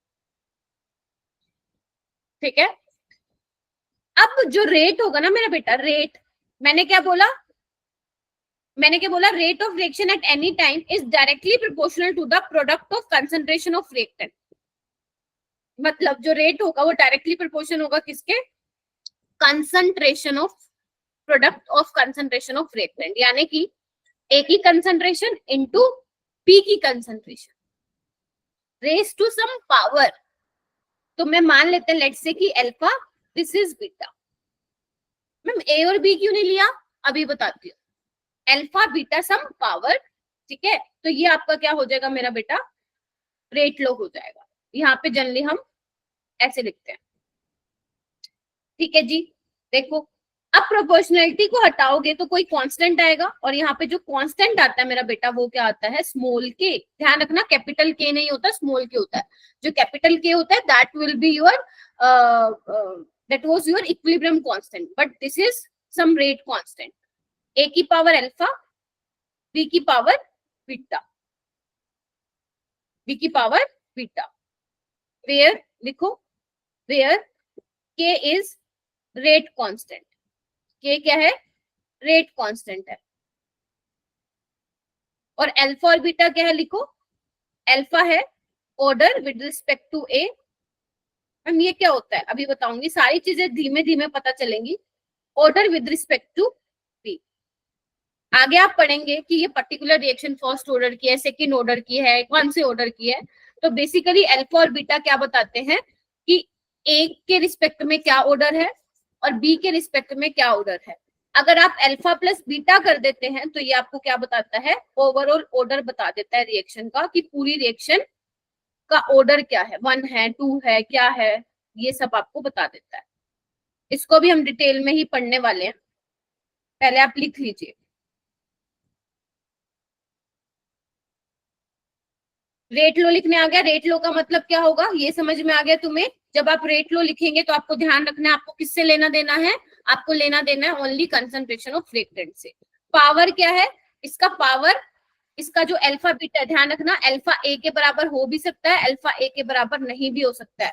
ठीक है. अब जो रेट होगा ना मेरा बेटा, रेट मैंने क्या बोला, rate of reaction at any time is directly proportional to the product of concentration of reactant. मतलब जो रेट होगा वो डायरेक्टली प्रोपोर्शनल होगा किसके, concentration of product of concentration of reactant, यानी कि ए की कंसंट्रेशन इनटू पी की concentration raise to some power. तो मैं मान लेते हैं लेट्स से कि alpha, this is beta. Ma'am A और बी क्यों नहीं लिया, अभी बताती हूँ. अल्फा बीटा सम पावर, ठीक है. तो ये आपका क्या हो जाएगा मेरा बेटा, रेट लो हो जाएगा. यहाँ पे जनरली हम ऐसे लिखते हैं. ठीक है जी. देखो अब प्रोपोर्शनलिटी को हटाओगे तो कोई कांस्टेंट आएगा, और यहाँ पे जो कांस्टेंट आता है मेरा बेटा वो क्या आता है, स्मॉल के. ध्यान रखना कैपिटल के नहीं होता, स्मॉल के होता है. जो कैपिटल के होता है that will be your that was your equilibrium constant, but this is some rate constant. A की पावर अल्फा, बी की पावर बीटा, वेयर लिखो, where K is rate constant. K क्या है, रेट कांस्टेंट है. और अल्फा और बीटा क्या है, लिखो, अल्फा है ऑर्डर विद रिस्पेक्ट टू ए. हम ये क्या होता है अभी बताऊंगी, सारी चीजें धीमे धीमे पता चलेंगी. Order with respect to B. आगे आप पढ़ेंगे कि ये पर्टिकुलर रिएक्शन फर्स्ट ऑर्डर की है, सेकंड ऑर्डर की है, कौन से ऑर्डर की है. तो बेसिकली अल्फा और बीटा क्या बताते हैं कि ए के रिस्पेक्ट में क्या ऑर्डर है और बी के रिस्पेक्ट में क्या ऑर्डर है. अगर आप अल्फा प्लस बीटा कर देते हैं तो ये आपको क्या बताता है, ओवरऑल ऑर्डर बता देता है रिएक्शन का, कि पूरी रिएक्शन का ऑर्डर क्या है, 1 है 2 है क्या है, ये सब आपको बता देता है. इसको भी हम डिटेल में ही पढ़ने वाले हैं. पहले आप लिख लीजिए. रेट लो लिखने आ गया. रेट लो का मतलब क्या होगा ये समझ में आ गया तुम्हें. जब आप रेट लो लिखेंगे तो आपको ध्यान रखना है आपको किससे लेना देना है, आपको लेना देना है ओनली कंसंट्रेशन ऑफ रिएक्टेंट से. पावर क्या है, इसका पावर, इसका जो अल्फा बीटा, ध्यान रखना अल्फा ए के बराबर हो भी सकता है, अल्फा ए के बराबर नहीं भी हो सकता है.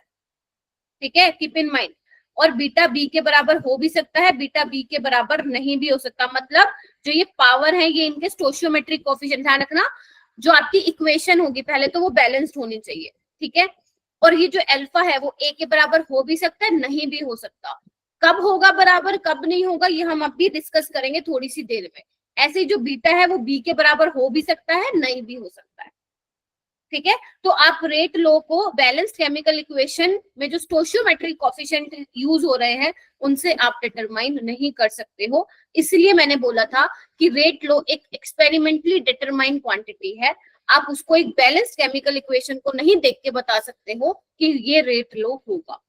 ठीक है, कीप इन माइंड. और बीटा बी के बराबर हो भी सकता है, बीटा बी के बराबर नहीं भी हो सकता. मतलब जो ये पावर है ये इनके स्टोशियोमेट्रिक कोएफिशिएंट, ध्यान रखना जो आपकी इक्वेशन होगी पहले तो वो बैलेंस्ड होनी चाहिए. ठीक है. और ये जो अल्फा है वो ए के बराबर हो भी सकता है, नहीं भी हो सकता. कब होगा बराबर, कब नहीं होगा, ये हम अभी डिस्कस करेंगे थोड़ी सी देर में. ऐसे ही जो बीटा है वो बी के बराबर हो भी सकता है, नहीं भी हो सकता है. ठीक है. तो आप रेट लो को बैलेंस्ड केमिकल इक्वेशन में जो स्टोशियोमेट्रिक कोएफिशिएंट यूज हो रहे हैं उनसे आप डिटरमाइन नहीं कर सकते हो. इसलिए मैंने बोला था कि रेट लो एक एक्सपेरिमेंटली डिटरमाइन क्वांटिटी है. आप उसको एक बैलेंस्ड केमिकल इक्वेशन को नहीं देख के बता सकते हो कि ये रेट लो होगा.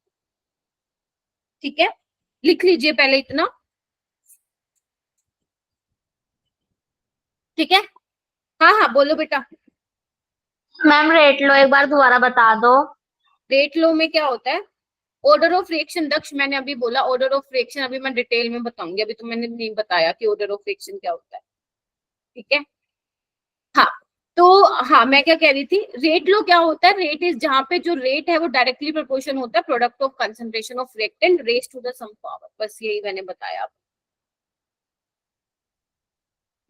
ठीक है, लिख लीजिए पहले इतना. ठीक है, हाँ हाँ बोलो बेटा. मैम रेट लो एक बार दोबारा बता दो। रेट लो में क्या होता है, ऑर्डर ऑफ रिएक्शन। दक्ष मैंने अभी बोला ऑर्डर ऑफ रिएक्शन, अभी मैं डिटेल में बताऊंगी, अभी तो मैंने नहीं बताया कि ऑर्डर ऑफ रिएक्शन क्या होता है, ठीक है। हाँ, तो हाँ मैं क्या कह रही थी, रेट लो क्या होता है, रेट इज जहां पे जो रेट है वो डायरेक्टली प्रोपोर्शन होता है product of concentration of reactant raise to the sum power, बस यही मैंने बताया,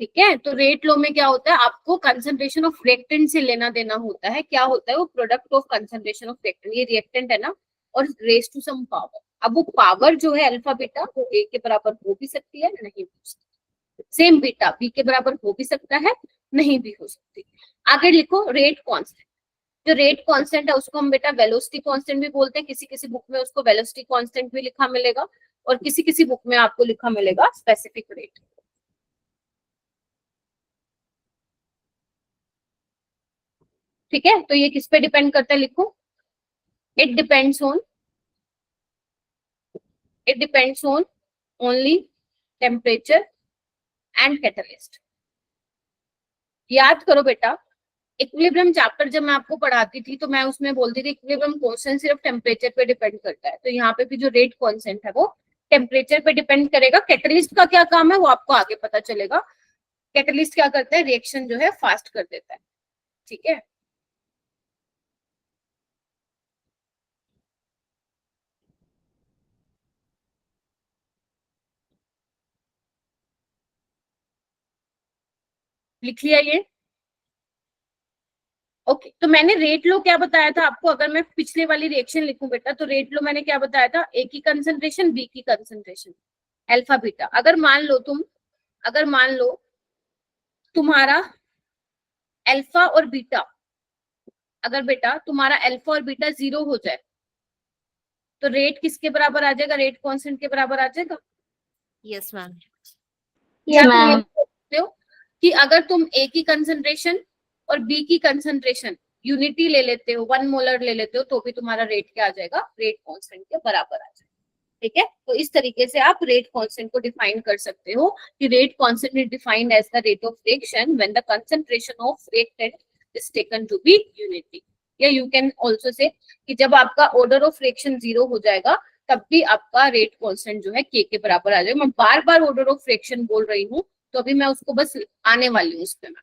ठीक है। तो रेट लो में क्या होता है, आपको कंसंट्रेशन ऑफ रिएक्टेंट से लेना देना होता है, क्या होता है वो product of concentration of reactant, ये रिएक्टेंट है ना, और रेज टू सम पावर। अब वो पावर जो है अल्फा बीटा वो ए के बराबर हो भी सकती है, नहीं हो सकती। सेम बीटा बी के बराबर हो भी सकता है, नहीं भी हो सकती। आगे लिखो रेट कांस्टेंट। जो रेट कांस्टेंट है उसको हम बेटा वेलोसिटी कांस्टेंट भी बोलते हैं, किसी किसी बुक में उसको वेलोसिटी कांस्टेंट भी लिखा मिलेगा, और किसी किसी बुक में आपको लिखा मिलेगा स्पेसिफिक रेट। ठीक है, तो ये किस पे डिपेंड करता है, लिखो it depends on only temperature and catalyst. याद करो बेटा, इक्विलिब्रियम चैप्टर जब मैं आपको पढ़ाती थी तो मैं उसमें बोलती थी इक्विलिब्रियम कांस्टेंट सिर्फ टेम्परेचर पे डिपेंड करता है, तो यहाँ पे भी जो रेट कांस्टेंट है वो टेम्परेचर पे डिपेंड करेगा। कैटलिस्ट का क्या काम है वो आपको आगे पता चलेगा। कैटलिस्ट क्या करता है, रिएक्शन जो है फास्ट कर देता है, ठीक है। लिख लिया ये, ओके। तो मैंने रेट लो क्या बताया था आपको, अगर मैं पिछले वाली रिएक्शन लिखूं बेटा, तो रेट लो मैंने क्या बताया था, ए की कंसंट्रेशन बी की कंसंट्रेशन अल्फा बीटा। अगर मान लो तुम्हारा अल्फा और बीटा, अगर बेटा तुम्हारा अल्फा और बीटा 0 हो जाए तो रेट किसके बराबर आ जाएगा, रेट कांस्टेंट के बराबर आ जाएगा। Yes ma'am. या तुम ये मैम बोल सकते हो कि अगर तुम ए की कंसंट्रेशन और बी की कंसंट्रेशन यूनिटी ले लेते हो, 1 मोलर ले लेते हो, तो भी तुम्हारा रेट क्या आ जाएगा, रेट कांस्टेंट के बराबर आ जाएगा, ठीक है। तो इस तरीके से आप रेट कांस्टेंट को डिफाइन कर सकते हो कि rate constant is defined as the rate of reaction when the concentration of reactant is taken to be unity. या यू कैन आल्सो से कि जब आपका ऑर्डर ऑफ रिएक्शन 0 हो जाएगा तब भी आपका रेट कांस्टेंट जो है के बराबर आ जाएगा। मैं बार बार ऑर्डर ऑफ रिएक्शन बोल रही हूँ, तो अभी मैं उसको बस आने वाली हूँ उस पे मैं,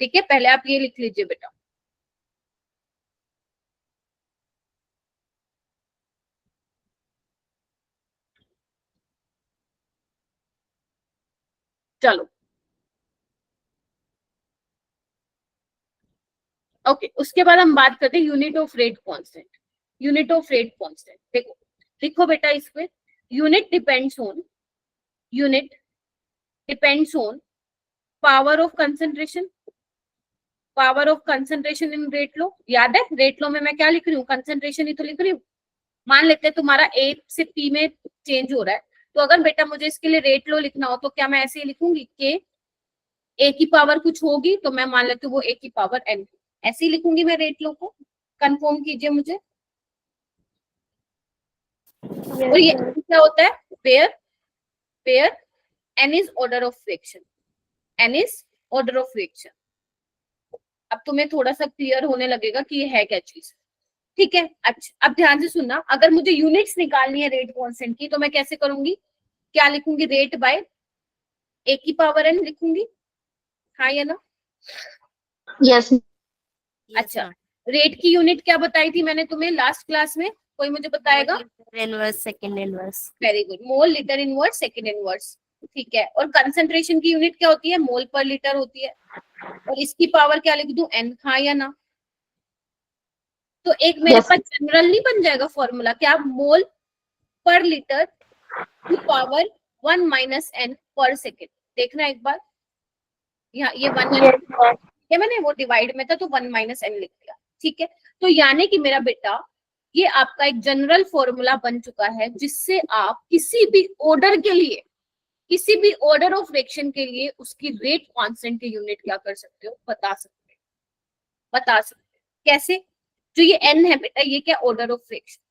ठीक है। पहले आप ये लिख लीजिए बेटा, चलो ओके। उसके बाद हम बात करते हैं unit of rate constant. Unit of rate constant देखो, लिखो बेटा इस पे, unit depends on power of concentration, power of concentration in rate लो। याद है रेट लो में मैं क्या लिख रही हूँ, कंसंट्रेशन ही तो लिख रही हूँ। मान लेते हैं तुम्हारा ए से पी में चेंज हो रहा है, तो अगर बेटा मुझे इसके लिए रेट लो लिखना हो तो क्या मैं ऐसे ही लिखूंगी कि ए की पावर कुछ होगी, तो मैं मान लेती हूँ वो ए की पावर एन, ऐसे ही लिखूंगी मैं रेट लो को। कंफर्म कीजिए मुझे। और ये क्या होता है, where n is order of reaction, n is order of reaction. अब तुम्हें थोड़ा सा क्लियर होने लगेगा कि ये है क्या चीज, ठीक है। अच्छा अब ध्यान से सुनना, अगर मुझे यूनिट्स निकालनी है रेट कांस्टेंट की तो मैं कैसे करूंगी, क्या लिखूंगी, रेट बाय ए की पावर एन लिखूंगी, हाँ या ना। यस अच्छा, रेट की यूनिट क्या बताई थी मैंने तुम्हें लास्ट क्लास में, कोई मुझे बताएगा। Inverse second inverse. Very good, mole litre inverse second inverse, ठीक है। और कंसंट्रेशन की यूनिट क्या होती है, मोल पर लीटर होती है, और इसकी पावर क्या लिख दूं, एन, हाँ या ना। तो एक मेरे Yes. पास जनरल नहीं बन जाएगा फॉर्मूला, क्या, मोल पर लीटर की पावर 1 माइनस एन पर सेकेंड। देखना एक बार, यहाँ ये 1 है, मैंने वो डिवाइड में था तो 1 माइनस एन लिख दिया, ठीक है। तो यानी कि मेरा बेटा ये आपका एक जनरल फॉर्मूला बन चुका है जिससे आप किसी भी ऑर्डर के लिए, किसी भी ऑर्डर ऑफ रिएक्शन के लिए उसकी रेट कांस्टेंट की यूनिट क्या कर सकते हो, बता सकते हो। कैसे, जो ये एन है बेटा ये क्या, ऑर्डर ऑफ रिएक्शन।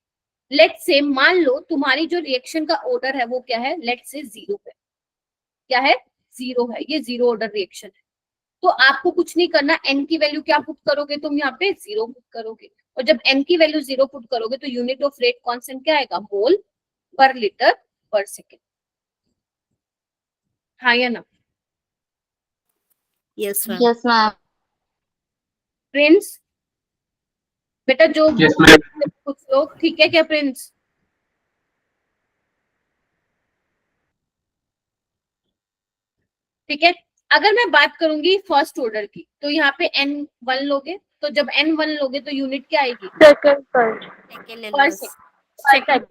लेट से मान लो तुम्हारी जो रिएक्शन का ऑर्डर है वो क्या है, लेट से 0 है, क्या है, 0 है, ये 0 ऑर्डर रिएक्शन है। तो आपको कुछ नहीं करना, n की वैल्यू क्या पुट करोगे तुम यहाँ पे 0 पुट करोगे, और जब n की वैल्यू 0 पुट करोगे तो यूनिट ऑफ रेट कांस्टेंट क्या आएगा, मोल पर लीटर पर सेकेंड। हाँ या ना yes ma'am. Yes, ma'am. Prince? बेटा जो Yes, ma'am. कुछ लोग, ठीक है क्या प्रिंस? ठीक है, अगर मैं बात करूंगी फर्स्ट ऑर्डर की, तो यहाँ पे n1 लोगे, तो जब n1 लोगे तो यूनिट क्या आएगी, सेकंड पर सेकंड पर इनवर्स। सेकंड।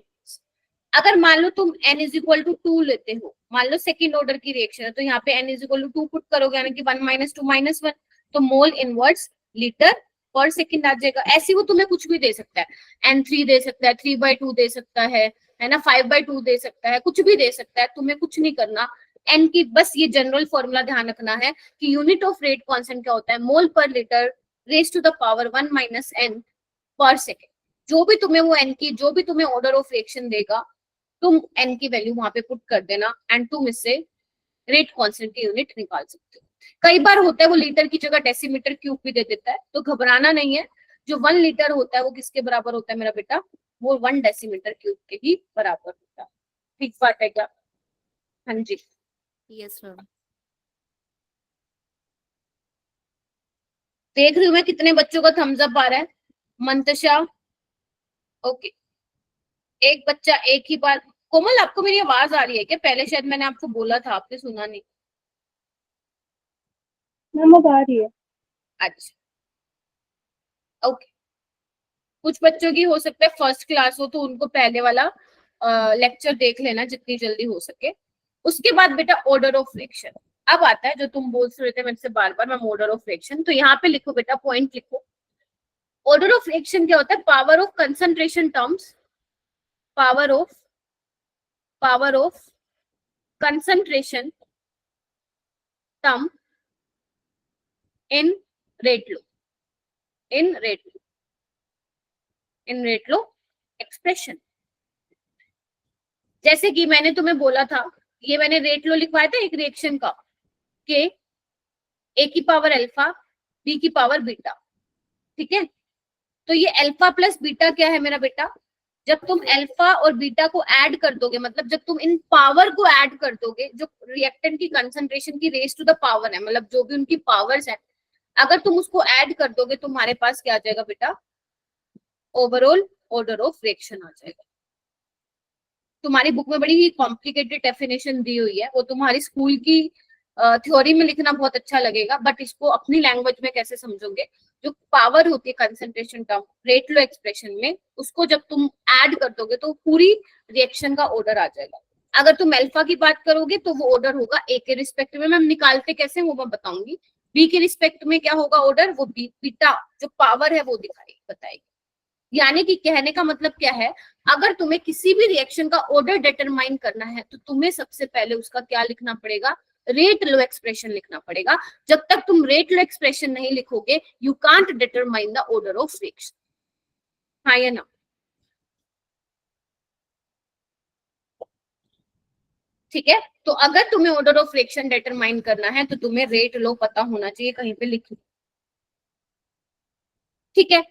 अगर मान लो तुम n इज इक्वल टू 2 लेते हो, मान लो सेकंड ऑर्डर की रिएक्शन है, तो यहाँ पे n इज इक्वल टू 2 पुट करोगे, यानी कि 1 - 2 - 1, तो मोल इनवर्स लीटर पर सेकंड आ जाएगा। ऐसे वो तुम्हें कुछ भी दे सकता है, n3 दे सकता है, 3/2 दे सकता है ना, 5/2 दे सकता है, कुछ भी दे सकता है, तुम्हें कुछ नहीं करना। n की बस ये जनरल फॉर्मूला ध्यान रखना है कि यूनिट ऑफ रेट कांस्टेंट क्या होता है, मोल पर litre raise to the power 1 - n पर सेकंड। जो भी तुम्हें वो n की, जो भी तुम्हें ऑर्डर ऑफ रिएक्शन देगा, तुम n की वैल्यू वहां पे पुट कर देना, एंड तुम इससे रेट कांस्टेंट की यूनिट निकाल सकते हो। कई बार होता है वो लीटर की जगह डेसीमीटर क्यूब भी दे देता है, तो घबराना नहीं है। जो 1 लीटर होता है वो किसके बराबर होता है मेरा बेटा, वो 1 डेसीमीटर क्यूब के ही बराबर होता है। ठीक बात है क्या? हाँ जी, यस मैम। देख रही हूँ मैं कितने बच्चों का थम्स अप आ रहा है। मंतशा, ओके, एक बच्चा एक ही बार। कोमल, आपको मेरी आवाज आ रही है क्या? पहले शायद मैंने आपको बोला था, आपने सुना नहीं। मैम अब आ रही है। अच्छा, ओके। कुछ बच्चों की हो सकता है फर्स्ट क्लास हो, तो उनको पहले वाला लेक्चर देख लेना जितनी जल्दी हो सके। उसके बाद बेटा ऑर्डर ऑफ फ्रैक्शन अब आता है, जो तुम बोल रहे थे मेरे से बार बार, मैम ऑर्डर ऑफ फ्रैक्शन। तो यहाँ पे लिखो बेटा, पॉइंट लिखो। ऑर्डर ऑफ फ्रैक्शन क्या होता है, power of concentration terms, power of concentration term in rate low, in rate low expression. जैसे कि मैंने तुम्हें बोला था, ये मैंने रेट लो लिखवाया था एक रिएक्शन का, के ए की पावर अल्फा बी की पावर बीटा, ठीक है। तो ये अल्फा प्लस बीटा क्या है मेरा बेटा, जब तुम अल्फा और बीटा को ऐड कर दोगे, मतलब जब तुम इन पावर को ऐड कर दोगे, जो रिएक्टेंट की कंसंट्रेशन की रेज टू द पावर है, मतलब जो भी उनकी पावर्स है, अगर तुम उसको ऐड कर दोगे, तुम्हारे पास क्या आ जाएगा बेटा, ओवरऑल ऑर्डर ऑफ रिएक्शन आ जाएगा। तुम्हारी बुक में बड़ी ही कॉम्प्लिकेटेड डेफिनेशन दी हुई है, वो तुम्हारी स्कूल की थ्योरी में लिखना बहुत अच्छा लगेगा, बट इसको अपनी लैंग्वेज में कैसे समझोगे। जो पावर होती है कंसंट्रेशन टर्म रेट लो एक्सप्रेशन में, उसको जब तुम ऐड कर दोगे तो पूरी रिएक्शन का ऑर्डर आ जाएगा। अगर तुम अल्फा की बात करोगे तो वो ऑर्डर होगा ए के रिस्पेक्ट में, मैम निकालते कैसे वो मैं बताऊंगी। बी के रिस्पेक्ट में क्या होगा ऑर्डर, वो बीटा जो पावर है वो दिखाएगी, बताएगी। यानी कि कहने का मतलब क्या है, अगर तुम्हें किसी भी रिएक्शन का ऑर्डर डिटरमाइन करना है, तो तुम्हें सबसे पहले उसका क्या लिखना पड़ेगा, रेट लो एक्सप्रेशन लिखना पड़ेगा। जब तक तुम रेट लो एक्सप्रेशन नहीं लिखोगे, you can't determine the order of reaction. हाँ या ना? ठीक है, तो अगर तुम्हें ऑर्डर ऑफ रिएक्शन डिटरमाइन करना है, तो तुम्हें रेट लो पता होना चाहिए, कहीं पे लिखी। ठीक है,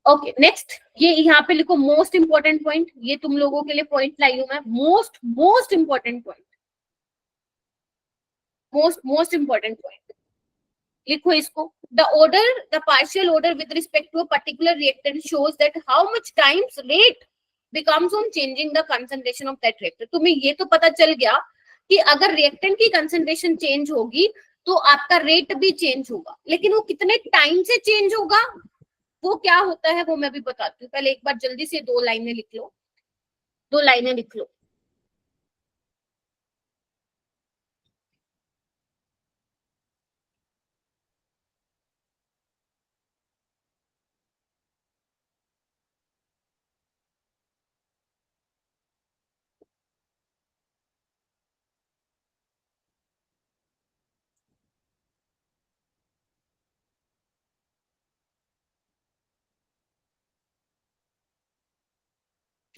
ओके नेक्स्ट, ये यहाँ पे लिखो मोस्ट इंपॉर्टेंट पॉइंट, ये तुम लोगों के लिए पॉइंट लाई हूं मैं, most important point, most important point लिखो इसको। The partial order with respect to a particular reactant shows that how much times rate becomes on changing the concentration of that reactant. तुम्हें ये तो पता चल गया कि अगर रिएक्टेंट की कंसंट्रेशन चेंज होगी तो आपका रेट भी चेंज होगा, लेकिन वो कितने टाइम से चेंज होगा, वो क्या होता है वो मैं भी बताती हूँ। पहले एक बार जल्दी से 2 लाइनें लिख लो, 2 लाइनें लिख लो।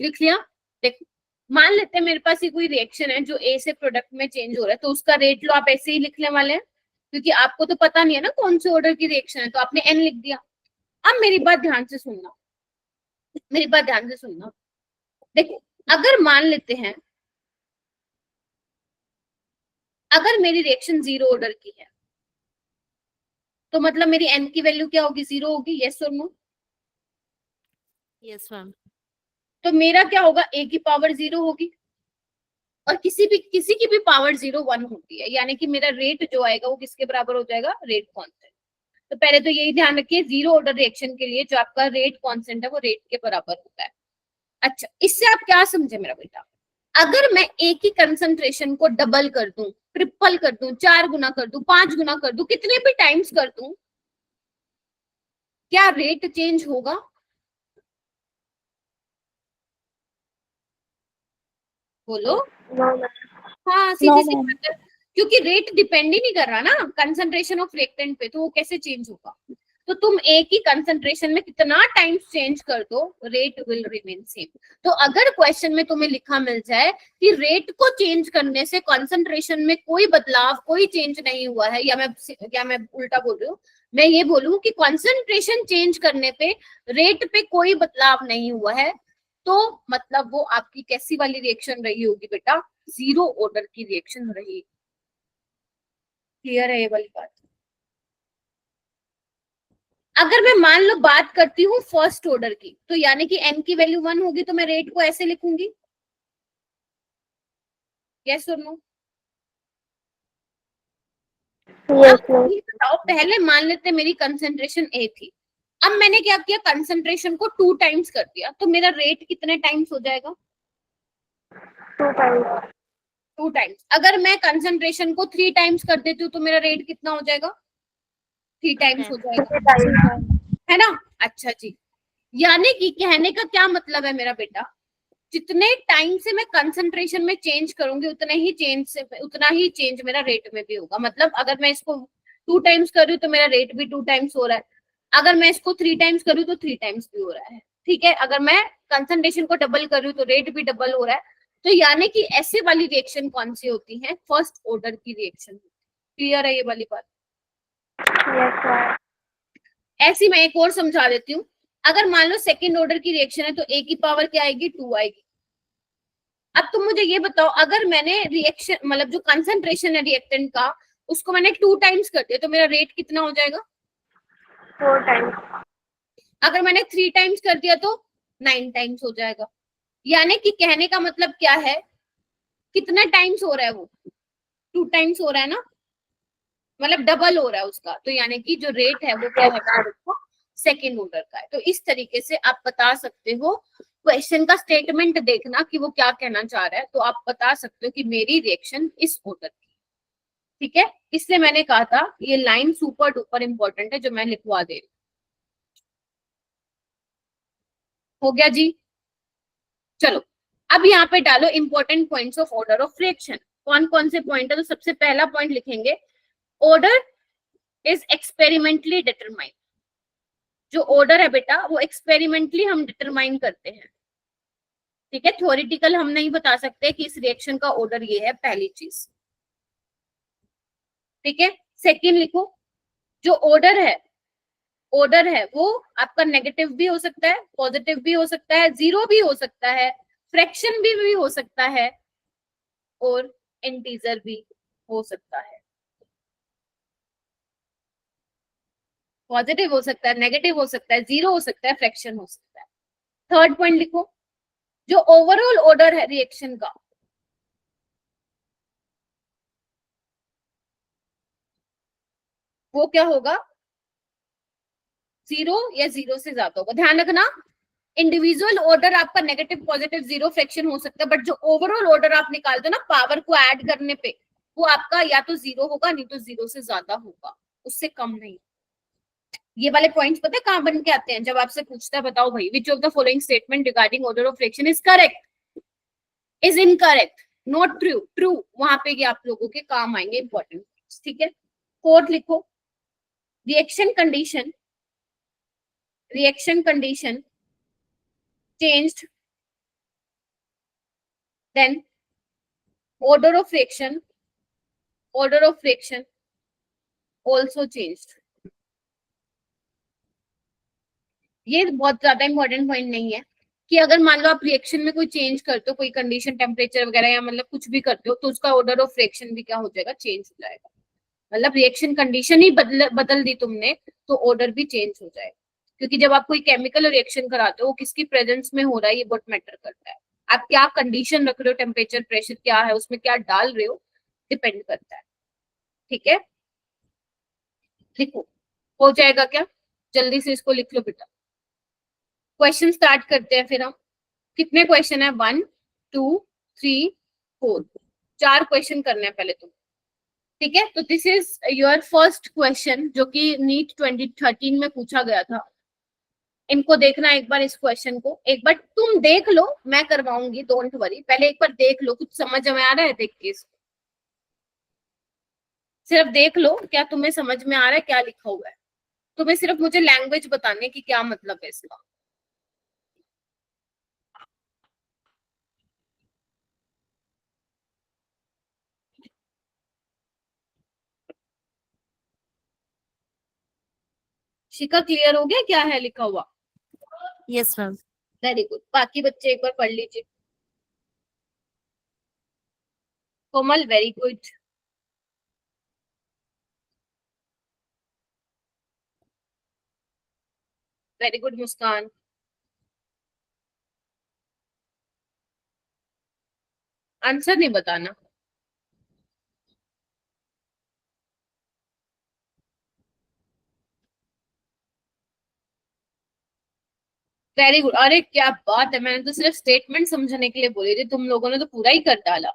लिख लिया? देखो, मान लेते हैं मेरे पास ये कोई रिएक्शन है जो ए से प्रोडक्ट में चेंज हो रहा है, तो उसका रेट लो आप ऐसे ही लिखने वाले हैं, क्योंकि आपको तो पता नहीं है ना कौन से ऑर्डर की रिएक्शन है, तो आपने n लिख दिया। अब मेरी बात ध्यान से सुनना, मेरी बात ध्यान से सुनना। देखो, अगर मान लेते हैं, अगर मेरी रिएक्शन 0 ऑर्डर की है, तो मतलब मेरी n की वैल्यू क्या होगी? 0 होगी। यस और नो? Yes ma'am. तो मेरा क्या होगा? a की पावर 0 होगी, और किसी की भी पावर 0 1 होती है, यानी कि मेरा रेट जो आएगा वो किसके बराबर हो जाएगा? Rate constant. तो पहले तो यही ध्यान रखिए, 0 ऑर्डर रिएक्शन के लिए जो आपका रेट कांस्टेंट है वो रेट के बराबर होता है। अच्छा, इससे आप क्या समझे मेरा बेटा? अगर मैं एक ही कंसंट्रेशन को डबल कर दूं, ट्रिपल कर दूं, 4 गुना कर दूं, 5 गुना कर दूं, कितने भी टाइम्स कर दूं, क्या रेट चेंज होगा? बोलो। No ma'am. हाँ, नो सीधी सी मैम। बात है, क्योंकि रेट डिपेंड ही नहीं कर रहा ना कंसंट्रेशन ऑफ रिएक्टेंट पे, तो वो कैसे चेंज होगा? तो तुम एक ही कंसंट्रेशन में कितना टाइम्स चेंज कर दो, रेट विल रिमेन सेम। तो अगर क्वेश्चन में तुम्हें लिखा मिल जाए कि रेट को चेंज करने से कंसंट्रेशन में कोई बदलाव, कोई चेंज नहीं हुआ है, या मैं उल्टा बोल रही हूँ, मैं ये बोलूं कि कंसंट्रेशन चेंज करने पे रेट पे कोई बदलाव नहीं हुआ है, तो मतलब वो आपकी कैसी वाली रिएक्शन रही होगी बेटा? 0 ऑर्डर की रिएक्शन रही। क्लियर है ये वाली बात? अगर मैं मान लो बात करती हूँ फर्स्ट ऑर्डर की, तो यानी कि n की वैल्यू 1 होगी, तो मैं रेट को ऐसे लिखूंगी। यस और नो? यस अब मैम। ये बताओ, पहले मान लेते मेरी कंसंट्रेशन a थी, अब मैंने क्या किया? कंसंट्रेशन को 2 टाइम्स कर दिया, तो मेरा रेट कितने टाइम्स हो जाएगा? 2 टाइम्स। 2 टाइम्स। अगर मैं कंसंट्रेशन को 3 टाइम्स कर देती हूँ, तो मेरा रेट कितना हो जाएगा? 3 टाइम्स हो जाएगा, 3 टाइम्स। है ना? अच्छा जी, यानी कि कहने का क्या मतलब है मेरा बेटा? जितने टाइम से मैं कंसंट्रेशन में चेंज करूंगी, उतना ही चेंज मेरा रेट में भी होगा। मतलब अगर मैं इसको 2 टाइम्स कर रही हूँ, तो मेरा रेट भी 2 टाइम्स हो रहा है। अगर मैं इसको 3 टाइम्स कर रही हूँ, तो 3 टाइम्स भी हो रहा है। ठीक है, अगर मैं कंसंट्रेशन को डबल कर रही हूँ, तो रेट भी डबल हो रहा है। तो यानी कि ऐसे वाली रिएक्शन कौन सी होती है? फर्स्ट ऑर्डर की रिएक्शन। क्लियर है ये वाली बात? Yes ma'am. ऐसी मैं एक और समझा देती हूँ। अगर मान लो सेकेंड ऑर्डर की रिएक्शन है, तो ए की पावर क्या आएगी? 2 आएगी। अब तुम मुझे ये बताओ, अगर मैंने रिएक्शन मतलब जो कंसंट्रेशन है रिएक्टेंट का, उसको मैंने 2 टाइम्स कर दिया, तो मेरा रेट कितना हो जाएगा? 4 टाइम्स। अगर मैंने 3 टाइम्स कर दिया, तो 9 टाइम्स हो जाएगा। यानी कि कहने का मतलब क्या है? कितना टाइम्स हो रहा है वो? 2 टाइम्स हो रहा है ना, मतलब डबल हो रहा है उसका। तो यानी कि जो रेट है वो क्या है? सेकेंड ऑर्डर का है। तो इस तरीके से आप बता सकते हो, क्वेश्चन का स्टेटमेंट देखना कि वो क्या कहना चाह रहा है, तो आप बता सकते हो कि मेरी रिएक्शन इस ऑर्डर की। ठीक है, इसलिए मैंने कहा था ये लाइन सुपर डुपर इंपॉर्टेंट है जो मैं लिखवा दे रही हूँ। हो गया जी? चलो, अब यहाँ पे डालो important points of order of reaction. कौन कौन से पॉइंट है? तो सबसे पहला पॉइंट लिखेंगे, ऑर्डर इज एक्सपेरिमेंटली डिटरमाइंड। जो ऑर्डर है बेटा, वो एक्सपेरिमेंटली हम डिटरमाइन करते हैं। ठीक है, थ्योरेटिकल हम नहीं बता सकते कि इस रिएक्शन का ऑर्डर ये है, पहली चीज। ठीक है, सेकंड लिखो, जो ऑर्डर है वो आपका नेगेटिव भी हो सकता है, पॉजिटिव भी हो सकता है, जीरो भी हो सकता है, फ्रैक्शन भी हो सकता है, और इंटीजर भी हो सकता है। पॉजिटिव हो सकता है, नेगेटिव हो सकता है, जीरो हो सकता है, फ्रैक्शन हो सकता है। थर्ड पॉइंट लिखो, जो ओवरऑल ऑर्डर है रिएक्शन का, वो क्या होगा? 0 या 0 से ज्यादा होगा। ध्यान रखना, इंडिविजुअल ऑर्डर आपका नेगेटिव, पॉजिटिव, जीरो, फ्रैक्शन हो सकता है, बट जो ओवरऑल ऑर्डर आप निकालते हो ना पावर को ऐड करने पे, वो आपका या तो 0 होगा, नहीं तो 0 से ज्यादा होगा, उससे कम नहीं। ये वाले पॉइंट्स पता है कहां बन के आते हैं? जब आपसे पूछता है बताओ भाई, which of the following statement regarding order of reaction is correct, is incorrect, not true, true, वहां पे ये आप लोगों के काम आएंगे इंपॉर्टेंट। ठीक है, फोर्थ लिखो, reaction condition changed, then order of reaction also changed. ये बहुत ज्यादा इंपॉर्टेंट पॉइंट नहीं है कि अगर मान लो आप रिएक्शन में कोई चेंज करते हो, कोई कंडीशन टेम्परेचर वगैरह या मतलब कुछ भी करते हो, तो उसका ऑर्डर ऑफ रिएक्शन भी क्या हो जाएगा, चेंज हो जाएगा। मतलब रिएक्शन कंडीशन ही बदल दी तुमने तो ऑर्डर भी चेंज हो जाएगा, क्योंकि जब आप कोई केमिकल रिएक्शन कराते हो वो किसकी प्रेजेंस में हो रहा है ये बहुत मैटर करता है। आप क्या कंडीशन रख रहे हो, टेम्परेचर प्रेशर क्या है, उसमें क्या डाल रहे हो, डिपेंड करता है। ठीक है, लिखो, हो जाएगा क्या, जल्दी से इसको लिख लो बेटा। क्वेश्चन स्टार्ट करते हैं फिर हम। कितने क्वेश्चन है, 1 2 3 4, 4 क्वेश्चन करने हैं पहले तुम। ठीक है, तो this is your first question जो कि नीट 2013 में पूछा गया था। इनको देखना एक बार, इस क्वेश्चन को एक बार तुम देख लो, मैं करवाऊंगी, डोंट वरी, पहले एक बार देख लो, कुछ समझ में आ रहा है देख के इसको, सिर्फ देख लो क्या तुम्हें समझ में आ रहा है, क्या लिखा हुआ है। तुम्हें सिर्फ मुझे लैंग्वेज बताने की क्या मतलब है इसका। शिखा क्लियर हो गया क्या है लिखा हुआ? Yes ma'am. वेरी गुड, बाकी बच्चे एक बार पढ़ लीजिए। कोमल वेरी गुड, वेरी गुड मुस्कान, आंसर नहीं बताना। वेरी गुड, अरे क्या बात है, मैंने तो सिर्फ स्टेटमेंट समझने के लिए बोली थी, तुम लोगों ने तो पूरा ही कर डाला।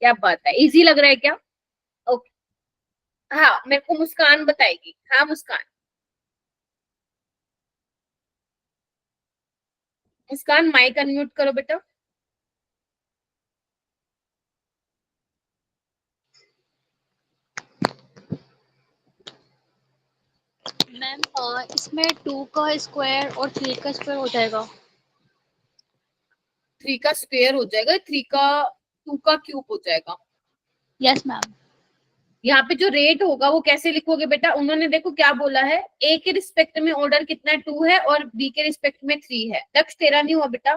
क्या बात है, इजी लग रहा है क्या? ओके, हाँ मेरे को मुस्कान बताएगी। हाँ मुस्कान, मुस्कान माइक अनम्यूट करो बेटा। मैम इसमें 2 का स्क्वायर और 3 का स्क्वायर हो जाएगा। 3 का स्क्वायर हो जाएगा, 3 का 2 का क्यूब हो जाएगा। Yes ma'am. यहाँ पे जो रेट होगा वो कैसे लिखोगे बेटा, उन्होंने देखो क्या बोला है, ए के रिस्पेक्ट में ऑर्डर कितना 2 है और बी के रिस्पेक्ट में 3 है। लक्ष्य तेरा नहीं हुआ बेटा?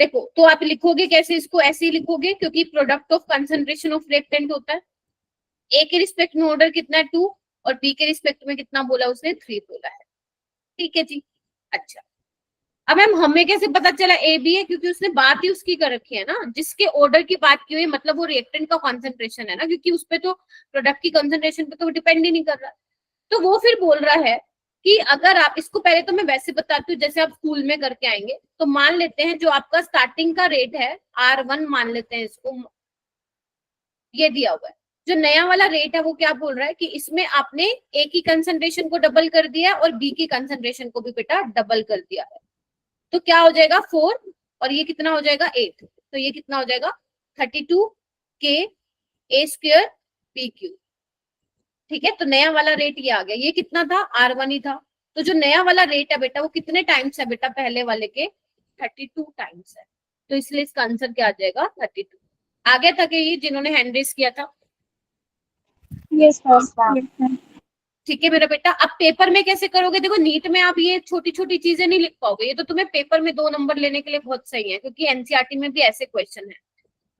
देखो तो आप लिखोगे कैसे इसको, ऐसे ही लिखोगे क्योंकि product of concentration of reactant होता है। ए के रिस्पेक्ट में ऑर्डर कितना है 2 और बी के रिस्पेक्ट में कितना बोला उसने, 3 बोला है। ठीक है जी, अच्छा। अब मैम हमें कैसे पता चला ए बी है, क्योंकि उसने बात ही उसकी कर रखी है ना, जिसके ऑर्डर की बात की हुई है, मतलब वो रिएक्टेंट का कॉन्सेंट्रेशन है ना, क्योंकि उस पे तो प्रोडक्ट की कंसेंट्रेशन पे तो डिपेंड ही नहीं कर रहा। तो वो फिर बोल रहा है कि अगर आप इसको, पहले तो मैं वैसे बताती हूँ जैसे आप स्कूल में करके आएंगे, तो मान लेते हैं जो आपका स्टार्टिंग का रेट है R1 मान लेते हैं इसको, ये दिया हुआ है। जो नया वाला रेट है वो क्या बोल रहा है कि इसमें आपने ए की कंसेंट्रेशन को डबल कर दिया और बी की कंसेंट्रेशन को भी बेटा डबल कर दिया है। तो क्या हो जाएगा 4 और ये कितना हो जाएगा 8, तो ये कितना हो जाएगा 32 के ए स्क्वायर बी क्यू। ठीक है, तो नया वाला रेट ये आ गया, ये कितना था R1 ही था। तो जो नया वाला रेट है बेटा वो कितने टाइम्स है बेटा, पहले वाले के 32 टाइम्स है। तो इसलिए इसका आंसर क्या आ जाएगा 32। आ गया था कि ये जिन्होंने हैंड रेस किया था? Yes, ma'am. ठीक है मेरा बेटा, अब पेपर में कैसे करोगे, देखो नीट में आप ये छोटी छोटी चीजें नहीं लिख पाओगे, ये तो तुम्हें पेपर में 2 नंबर लेने के लिए बहुत सही है, क्योंकि एनसीईआरटी में भी ऐसे क्वेश्चन है।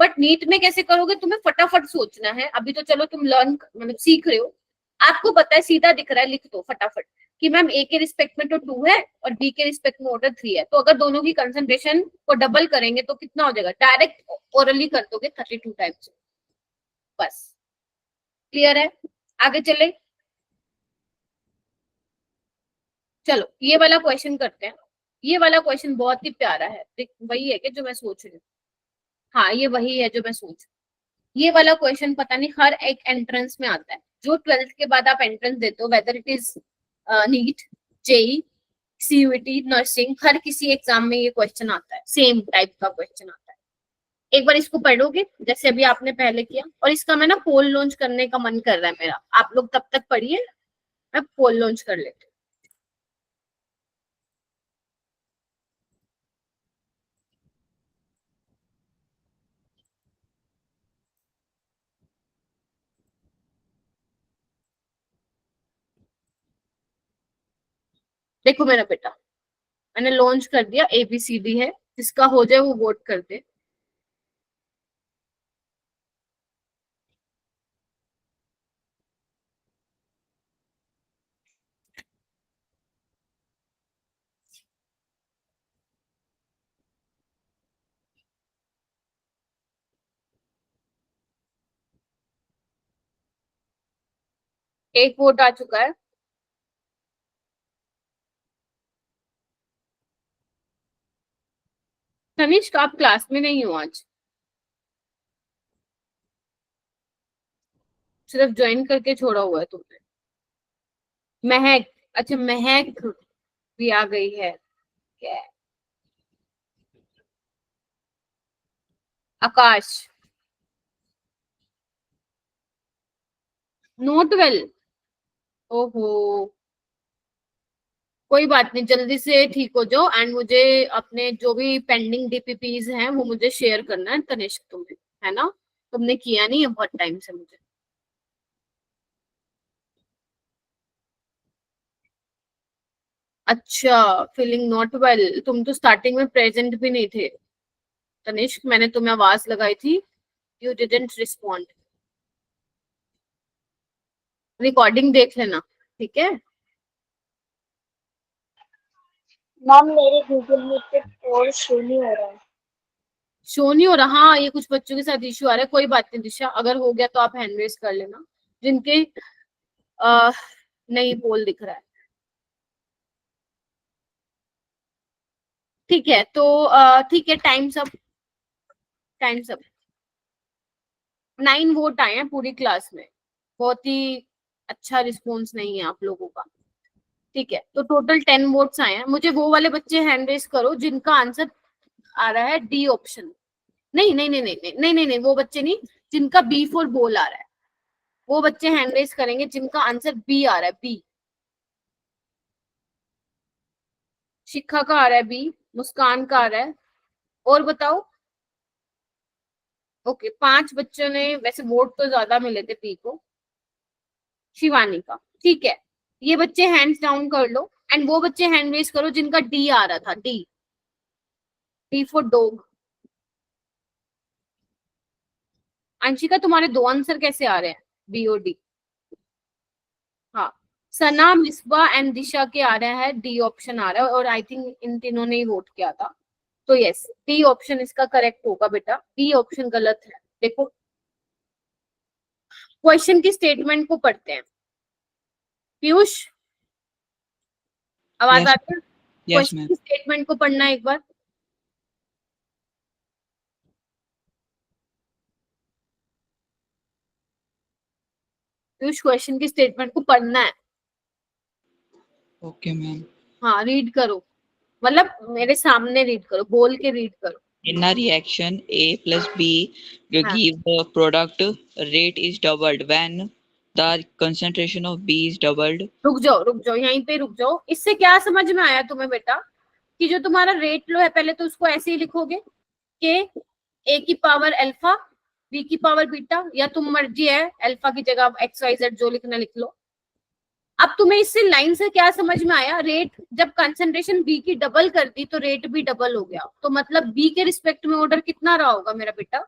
बट नीट में कैसे करोगे, तुम्हें फटाफट सोचना है। अभी तो चलो तुम लर्न मतलब सीख रहे हो, आपको पता है, सीधा दिख रहा है, लिख दो फटाफट कि मैम ए के रिस्पेक्ट में तो 2 है और बी के रिस्पेक्ट में ऑर्डर 3 है, तो अगर दोनों की कंसंट्रेशन को डबल करेंगे तो कितना हो जाएगा, डायरेक्ट ओरली कर दोगे 32 टाइम्स। बस, क्लियर है? आगे चले, चलो ये वाला क्वेश्चन करते हैं। ये वाला क्वेश्चन बहुत ही प्यारा है, वही है कि जो मैं सोच रही हूँ। हाँ ये वही है जो मैं सोच रही हूँ। ये वाला क्वेश्चन पता नहीं हर एक एंट्रेंस में आता है, जो 12th के बाद आप एंट्रेंस देते हो, whether it is NEET, JEE, CUET, nursing, हर किसी एग्जाम में ये क्वेश्चन आता है, सेम टाइप का क्वेश्चन आता है। एक बार इसको पढ़ोगे जैसे अभी आपने पहले किया, और इसका मैं ना पोल लॉन्च करने का मन कर रहा है मेरा, आप लोग तब तक पढ़िए, मैं पोल लॉन्च कर लेती हूँ। देखो मेरा बेटा, मैंने लॉन्च कर दिया, ABCD है, जिसका हो जाए वो वोट कर दे। एक वोट आ चुका है। तनिष्क, आप क्लास में नहीं हो आज, सिर्फ ज्वाइन करके छोड़ा हुआ है तुमने। महक, अच्छा महक भी आ गई है क्या? आकाश, नोट वेल, ओहो, कोई बात नहीं, जल्दी से ठीक हो जाओ एंड मुझे अपने जो भी पेंडिंग DPPs हैं वो मुझे शेयर करना है तनिष्क, तुम्हें, है ना? तुमने किया नहीं है बहुत टाइम से मुझे। अच्छा, फीलिंग नॉट वेल, तुम तो स्टार्टिंग में प्रेजेंट भी नहीं थे तनिष्क, मैंने तुम्हें आवाज लगाई थी, यू डिडंट रिस्पॉन्ड। रिकॉर्डिंग देख लेना, ठीक है? मैम मेरे गूगल मीट पे कोड शो नहीं हो रहा है। शो नहीं हो रहा, हाँ ये कुछ बच्चों के साथ इश्यू आ रहा है, कोई बात नहीं दिशा, अगर हो गया तो आप हैंड रेज कर लेना, जिनके नहीं पोल दिख रहा है। ठीक है, तो ठीक है, times up, times up. 9 vote आए हैं पूरी क्लास में, बहुत ही अच्छा रिस्पॉन्स नहीं है आप लोगों का। ठीक है, तो टोटल 10 वोट्स आए हैं। मुझे वो वाले बच्चे हैंड रेज करो जिनका आंसर आ रहा है डी ऑप्शन। नहीं नहीं नहीं नहीं नहीं नहीं नहीं नहीं, वो बच्चे नहीं, जिनका बी फॉर बॉल आ रहा है, वो बच्चे हैंड रेज करेंगे जिनका आंसर बी आ रहा है, बी। शिखा का आ रहा है बी, मुस्कान का आ रहा है, और बताओ। ओके, 5 बच्चों ने, वैसे वोट तो ज्यादा मिले थे पी को, शिवानी का। ठीक है, ये बच्चे हैंड्स डाउन कर लो एंड वो बच्चे हैंड रेज करो जिनका डी आ रहा था, D, D for dog. Anshika, तुम्हारे 2 आंसर कैसे आ रहे हैं, बी और डी? हाँ, सना, मिसबा एंड दिशा के आ रहा है, डी ऑप्शन आ रहा है, और आई थिंक इन तीनों ने ही वोट किया था, तो यस, डी ऑप्शन इसका करेक्ट होगा बेटा, बी ऑप्शन गलत है। देखो, क्वेश्चन की स्टेटमेंट को पढ़ते हैं। पीयूष, आवाज Yes, आ रही है? yes, question ma'am. की स्टेटमेंट को पढ़ना है एक बार। पीयूष, क्वेश्चन की स्टेटमेंट को पढ़ना है। Okay, ma'am. हाँ, रीड करो, मतलब मेरे सामने रीड करो, बोल के रीड करो। In a reaction, A plus B हाँ, give the product rate is doubled when the concentration of B is doubled. रुक जाओ, यहीं पे रुक जाओ। इससे क्या समझ में आया तुम्हें बेटा, कि जो तुम्हारा रेट लो है, पहले तो उसको ऐसे ही लिखोगे कि ए की पावर अल्फा, बी की पावर बीटा, या तुम मर्जी है अल्फा की जगह XYZ जो लिखना लिख लो। अब तुम्हें इससे लाइन से क्या समझ में आया, रेट जब कंसंट्रेशन बी की डबल कर दी तो रेट भी डबल हो गया, तो मतलब बी के रिस्पेक्ट में ऑर्डर कितना रहा होगा मेरा बेटा,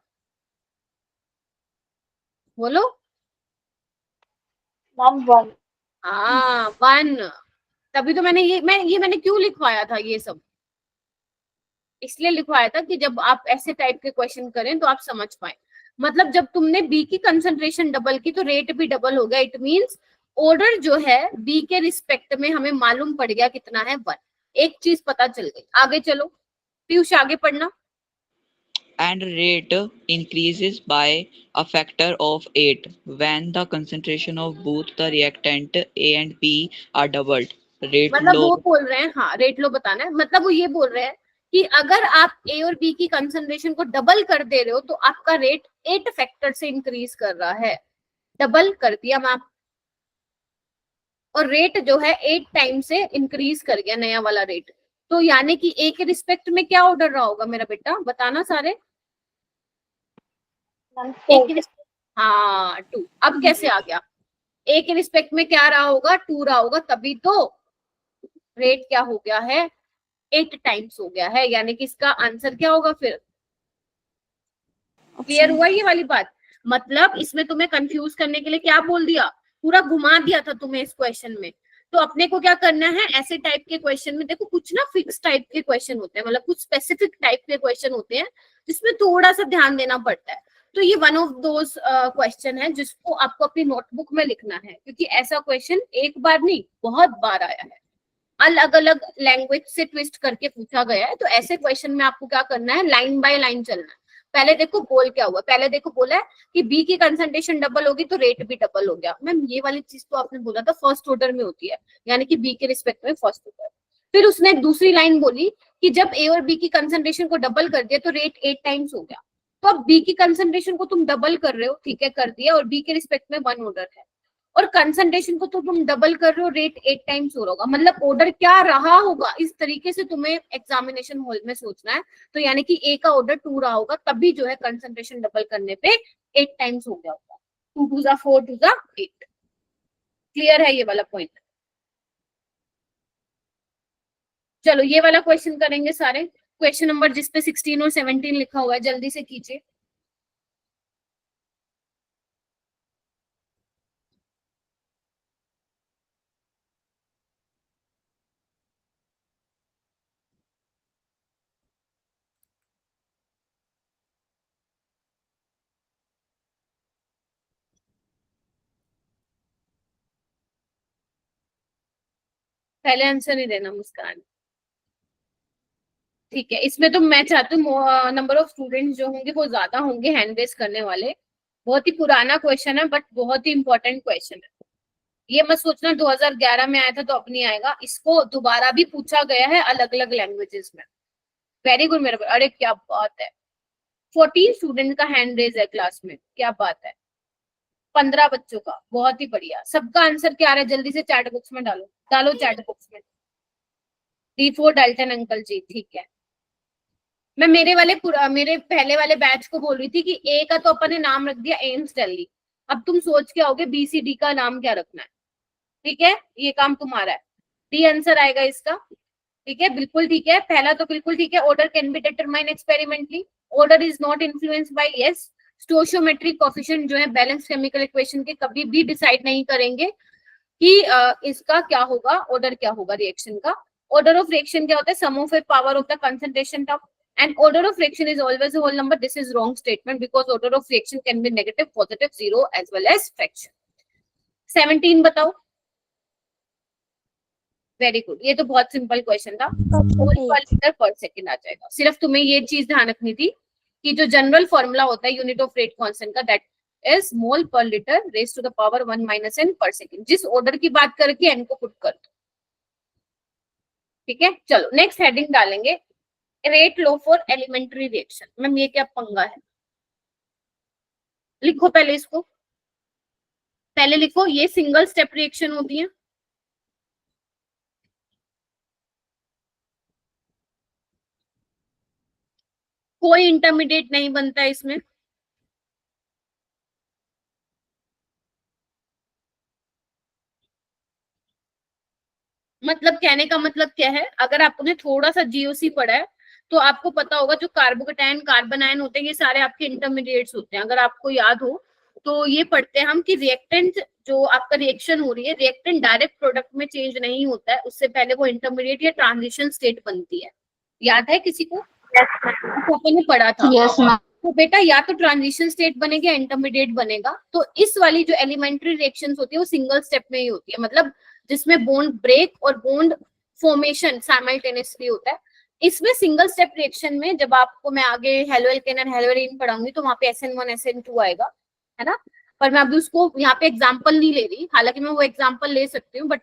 बोलो। मैम 1। हाँ, 1। तभी तो मैंने क्यों लिखवाया था ये सब, इसलिए लिखवाया था कि जब आप ऐसे टाइप के क्वेश्चन करें तो आप समझ पाए। मतलब जब तुमने बी की कंसंट्रेशन डबल की तो रेट भी डबल हो गया, इट मींस ऑर्डर जो है बी के रिस्पेक्ट में हमें मालूम पड़ गया कितना है, 1। एक चीज पता चल गई। आगे चलो पीयूष, आगे पढ़ना। And rate increases by a factor of 8 when the concentration of both the reactant A and B are doubled. Rate मतलब low. वो बोल रहे हैं, हाँ रेट लो बताना है, मतलब वो ये बोल रहे हैं कि अगर आप ए और बी की कंसंट्रेशन को डबल कर दे रहे हो तो आपका रेट 8 फैक्टर से इंक्रीज कर रहा है, डबल कर दिया मैं, और रेट जो है 8 टाइम से इंक्रीज कर गया, नया वाला रेट। तो यानी कि ए के रिस्पेक्ट में क्या ऑर्डर रहा होगा मेरा बेटा, बताना सारे। मैम ए 2। के हाँ 2, अब कैसे आ गया, ए के रिस्पेक्ट में क्या रहा होगा, 2 रहा होगा, तभी तो रेट क्या हो गया है, 8 टाइम्स हो गया है, यानी कि इसका आंसर क्या होगा फिर? क्लियर हुआ ये वाली बात? मतलब इसमें तुम्हें कंफ्यूज करने के लिए क्या बोल दिया, पूरा घुमा दिया था तुम्हें इस क्वेश्चन में। तो अपने को क्या करना है, ऐसे टाइप के क्वेश्चन में देखो कुछ ना फिक्स टाइप के क्वेश्चन होते हैं, मतलब कुछ स्पेसिफिक टाइप के क्वेश्चन होते हैं जिसमें थोड़ा सा ध्यान देना पड़ता है। तो ये वन ऑफ दोज क्वेश्चन है जिसको आपको अपनी नोटबुक में लिखना है, क्योंकि ऐसा क्वेश्चन एक बार नहीं बहुत बार आया है, अलग अलग लैंग्वेज से ट्विस्ट करके पूछा गया है। तो ऐसे क्वेश्चन में आपको क्या करना है, लाइन बाय लाइन चलना है। पहले देखो बोल क्या हुआ, पहले देखो बोला है कि बी की कंसंट्रेशन डबल होगी तो रेट भी डबल हो गया। मैम ये वाली चीज तो आपने बोला था फर्स्ट ऑर्डर में होती है, यानी कि बी के रिस्पेक्ट में फर्स्ट ऑर्डर। फिर उसने दूसरी लाइन बोली कि जब ए और बी की कंसंट्रेशन को डबल कर दिया तो रेट 8 टाइम्स हो गया। तो अब बी की कंसंट्रेशन को तुम डबल कर रहे हो, ठीक है कर दिया, और बी के रिस्पेक्ट में 1 ऑर्डर है, और कंसंट्रेशन को तो तुम डबल कर रहे हो, रेट 8 टाइम्स हो होगा, मतलब ऑर्डर क्या रहा होगा, इस तरीके से तुम्हें एग्जामिनेशन हॉल में सोचना है। तो यानी कि ए का ऑर्डर 2 रहा होगा, तभी जो है कंसंट्रेशन डबल करने पे 8 टाइम्स हो गया होगा। 2 2 जा 4 2 जा 8। क्लियर है ये वाला पॉइंट? चलो ये वाला क्वेश्चन करेंगे सारे। क्वेश्चन नंबर जिसपे 16 और 17 लिखा हुआ है जल्दी से कीजिए। पहले आंसर नहीं देना मुस्कान, ठीक है। इसमें तो मैं चाहती हूँ नंबर ऑफ स्टूडेंट्स जो होंगे वो ज्यादा होंगे हैंड रेज करने वाले। बहुत ही पुराना क्वेश्चन है बट बहुत ही इंपॉर्टेंट क्वेश्चन है। ये मत सोचना 2011 में आया था तो अब नहीं आएगा, इसको दोबारा भी पूछा गया है अलग अलग लैंग्वेजेस में। वेरी गुड मेरे, अरे क्या बात है, 14 स्टूडेंट का हैंड रेज है क्लास में, क्या बात है, 15 बच्चों का, बहुत ही बढ़िया। सबका आंसर क्या आ रहा है जल्दी से चैट बॉक्स में डालो, डालो चैट बॉक्स में। D4 डाल्टन अंकल जी, ठीक है। मैं मेरे पहले वाले बैच को बोल रही थी कि ए का तो अपन ने नाम रख दिया एम्स दिल्ली, अब तुम सोच के आओगे BCD का नाम क्या रखना है, ठीक है, ये काम तुम्हारा है। डी आंसर आएगा इसका, ठीक है, बिल्कुल ठीक है, पहला तो बिल्कुल ठीक है। Order can be determine experimentally, order is not influenced by, yes. Stoichiometric coefficient जो है बैलेंस केमिकल इक्वेशन के कभी भी डिसाइड नहीं करेंगे कि इसका क्या होगा, ऑर्डर क्या होगा रिएक्शन का। ऑर्डर ऑफ रिएक्शन क्या होता है, sum of a power of the concentration term, and order of reaction is always a whole number. This is wrong statement because order of reaction can be negative, positive, zero as well as fraction. 17 बताओ। वेरी गुड, ये तो बहुत सिंपल क्वेश्चन था, मोल पर लीटर पर सेकंड आ जाएगा। सिर्फ तुम्हें ये चीज ध्यान रखनी थी कि जो जनरल फॉर्मूला होता है यूनिट ऑफ रेट कांस्टेंट का, दैट इज मोल पर litre raise to the power 1 minus n पर सेकंड। जिस ऑर्डर की बात करके n को पुट कर दो, ठीक है। चलो नेक्स्ट हेडिंग डालेंगे, rate law for elementary reaction. Ma'am ये क्या पंगा है, लिखो पहले इसको, पहले लिखो ये सिंगल स्टेप रिएक्शन होती है, कोई इंटरमीडिएट नहीं बनता है इसमें। मतलब कहने का मतलब क्या है, अगर आपने थोड़ा सा GOC पढ़ा है तो आपको पता होगा जो कार्बोकेटायन कार्बन आयन होते हैं ये सारे आपके इंटरमीडिएट्स होते हैं। अगर आपको याद हो तो ये पढ़ते हैं हम कि रिएक्टेंट जो आपका रिएक्शन हो रही है, रिएक्टेंट डायरेक्ट प्रोडक्ट में चेंज नहीं होता है, उससे पहले वो इंटरमीडिएट या ट्रांजिशन स्टेट बनती है। याद है किसी को? तो अपन ने पढ़ा था। तो बेटा या तो ट्रांजिशन स्टेट बनेगा, इंटरमीडिएट बनेगा। तो इस वाली जो एलिमेंट्री रिएक्शंस होती है वो सिंगल स्टेप में ही होती है, मतलब जिसमें बॉन्ड ब्रेक और बॉन्ड फॉर्मेशन साइमल्टेनियसली होता है। इसमें सिंगल स्टेप रिएक्शन में जब आपको मैं आगे हेलोएल्केन एंड हेलोएरीन पढ़ाऊंगी तो वहां पे SN1 SN2 आएगा, है ना। पर मैं अभी उसको यहाँ पे एग्जाम्पल नहीं ले रही, हालांकि मैं वो एग्जाम्पल ले सकती हूँ, बट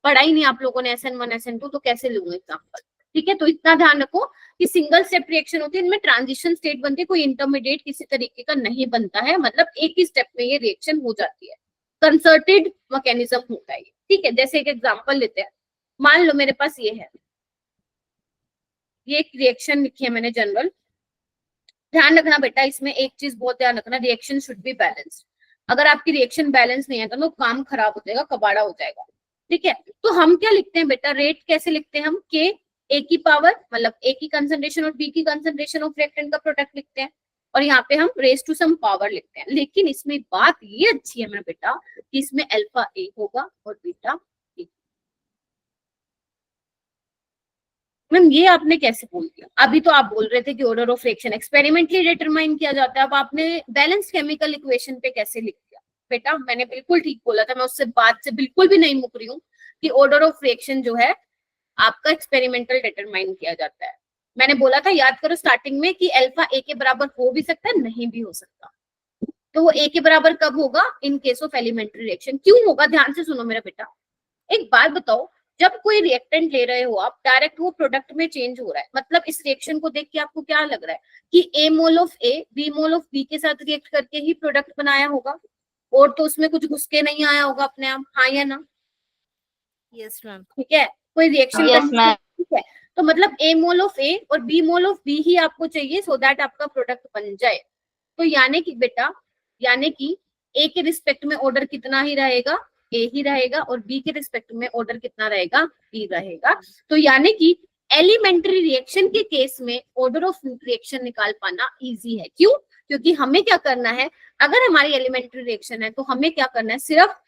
पढ़ा ही नहीं आप लोगों ने SN1 SN2, तो कैसे लूंगा एग्जाम्पल, ठीक है। तो इतना ध्यान रखो कि सिंगल स्टेप रिएक्शन होती है, इनमें ट्रांजिशन स्टेट बनती है, कोई इंटरमीडिएट किसी तरीके का नहीं बनता है, मतलब एक ही स्टेप में ये रिएक्शन हो जाती है, कंसर्टेड मैकेनिज्म होता है, ठीक है। जैसे एक एग्जांपल लेते हैं, मान लो मेरे पास ये है, ये एक रिएक्शन लिखी है मैंने जनरल। ध्यान रखना बेटा इसमें एक चीज बहुत ध्यान रखना, रिएक्शन शुड बी बैलेंस्ड। अगर आपकी रिएक्शन बैलेंस नहीं है तो काम खराब हो जाएगा, कबाड़ा हो जाएगा। ठीक है, तो हम क्या लिखते हैं बेटा, रेट कैसे लिखते हैं हम, के ए की पावर, मतलब ए की कंसंट्रेशन और बी की कंसंट्रेशन ऑफ रिएक्टेंट का प्रोडक्ट लिखते हैं, और यहाँ पे हम रेस टू सम पावर लिखते हैं। लेकिन इसमें बात ये अच्छी है मेरा बेटा कि इसमें अल्फा ए होगा और बीटा ए। मैम ये आपने कैसे बोल दिया, अभी तो आप बोल रहे थे कि order of reaction experimentally determine किया जाता है, अब आपने बैलेंस केमिकल इक्वेशन पे कैसे लिख दिया। बेटा मैंने बिल्कुल ठीक बोला था, मैं उससे बात से बिल्कुल भी नहीं मुक रही हूँ कि ऑर्डर ऑफ रिएक्शन जो है आपका एक्सपेरिमेंटल डिटरमाइन किया जाता है। मैंने बोला था, याद करो स्टार्टिंग में, कि अल्फा ए के बराबर हो भी सकता है, नहीं भी हो सकता। तो वो ए के बराबर कब होगा, in case of elementary reaction. क्यों होगा, ध्यान से सुनो मेरा बेटा। एक बात बताओ, जब कोई रिएक्टेंट ले रहे हो आप, डायरेक्ट वो प्रोडक्ट में चेंज हो रहा है, मतलब इस रिएक्शन को देख के आपको क्या लग रहा है कि A mole of A B mole of B के साथ रिएक्ट करके ही प्रोडक्ट बनाया होगा, और तो उसमें कुछ घुस के नहीं आया होगा अपने आप, हाँ या ना। Yes ma'am. ठीक है, कोई रिएक्शन Yes, ma'am. ठीक है, तो मतलब ए मोल ऑफ ए और बी मोल ऑफ बी ही आपको चाहिए सो दैट आपका प्रोडक्ट बन जाए। तो यानी कि बेटा, यानी कि ए के रिस्पेक्ट में ऑर्डर कितना ही रहेगा, ए ही रहेगा, और बी के रिस्पेक्ट में ऑर्डर कितना रहेगा, बी रहेगा। तो यानी कि एलिमेंट्री रिएक्शन के केस में ऑर्डर ऑफ रिएक्शन निकाल पाना इजी है। क्यों, क्योंकि हमें क्या करना है, अगर हमारी एलिमेंट्री रिएक्शन है तो हमें क्या करना है, सिर्फ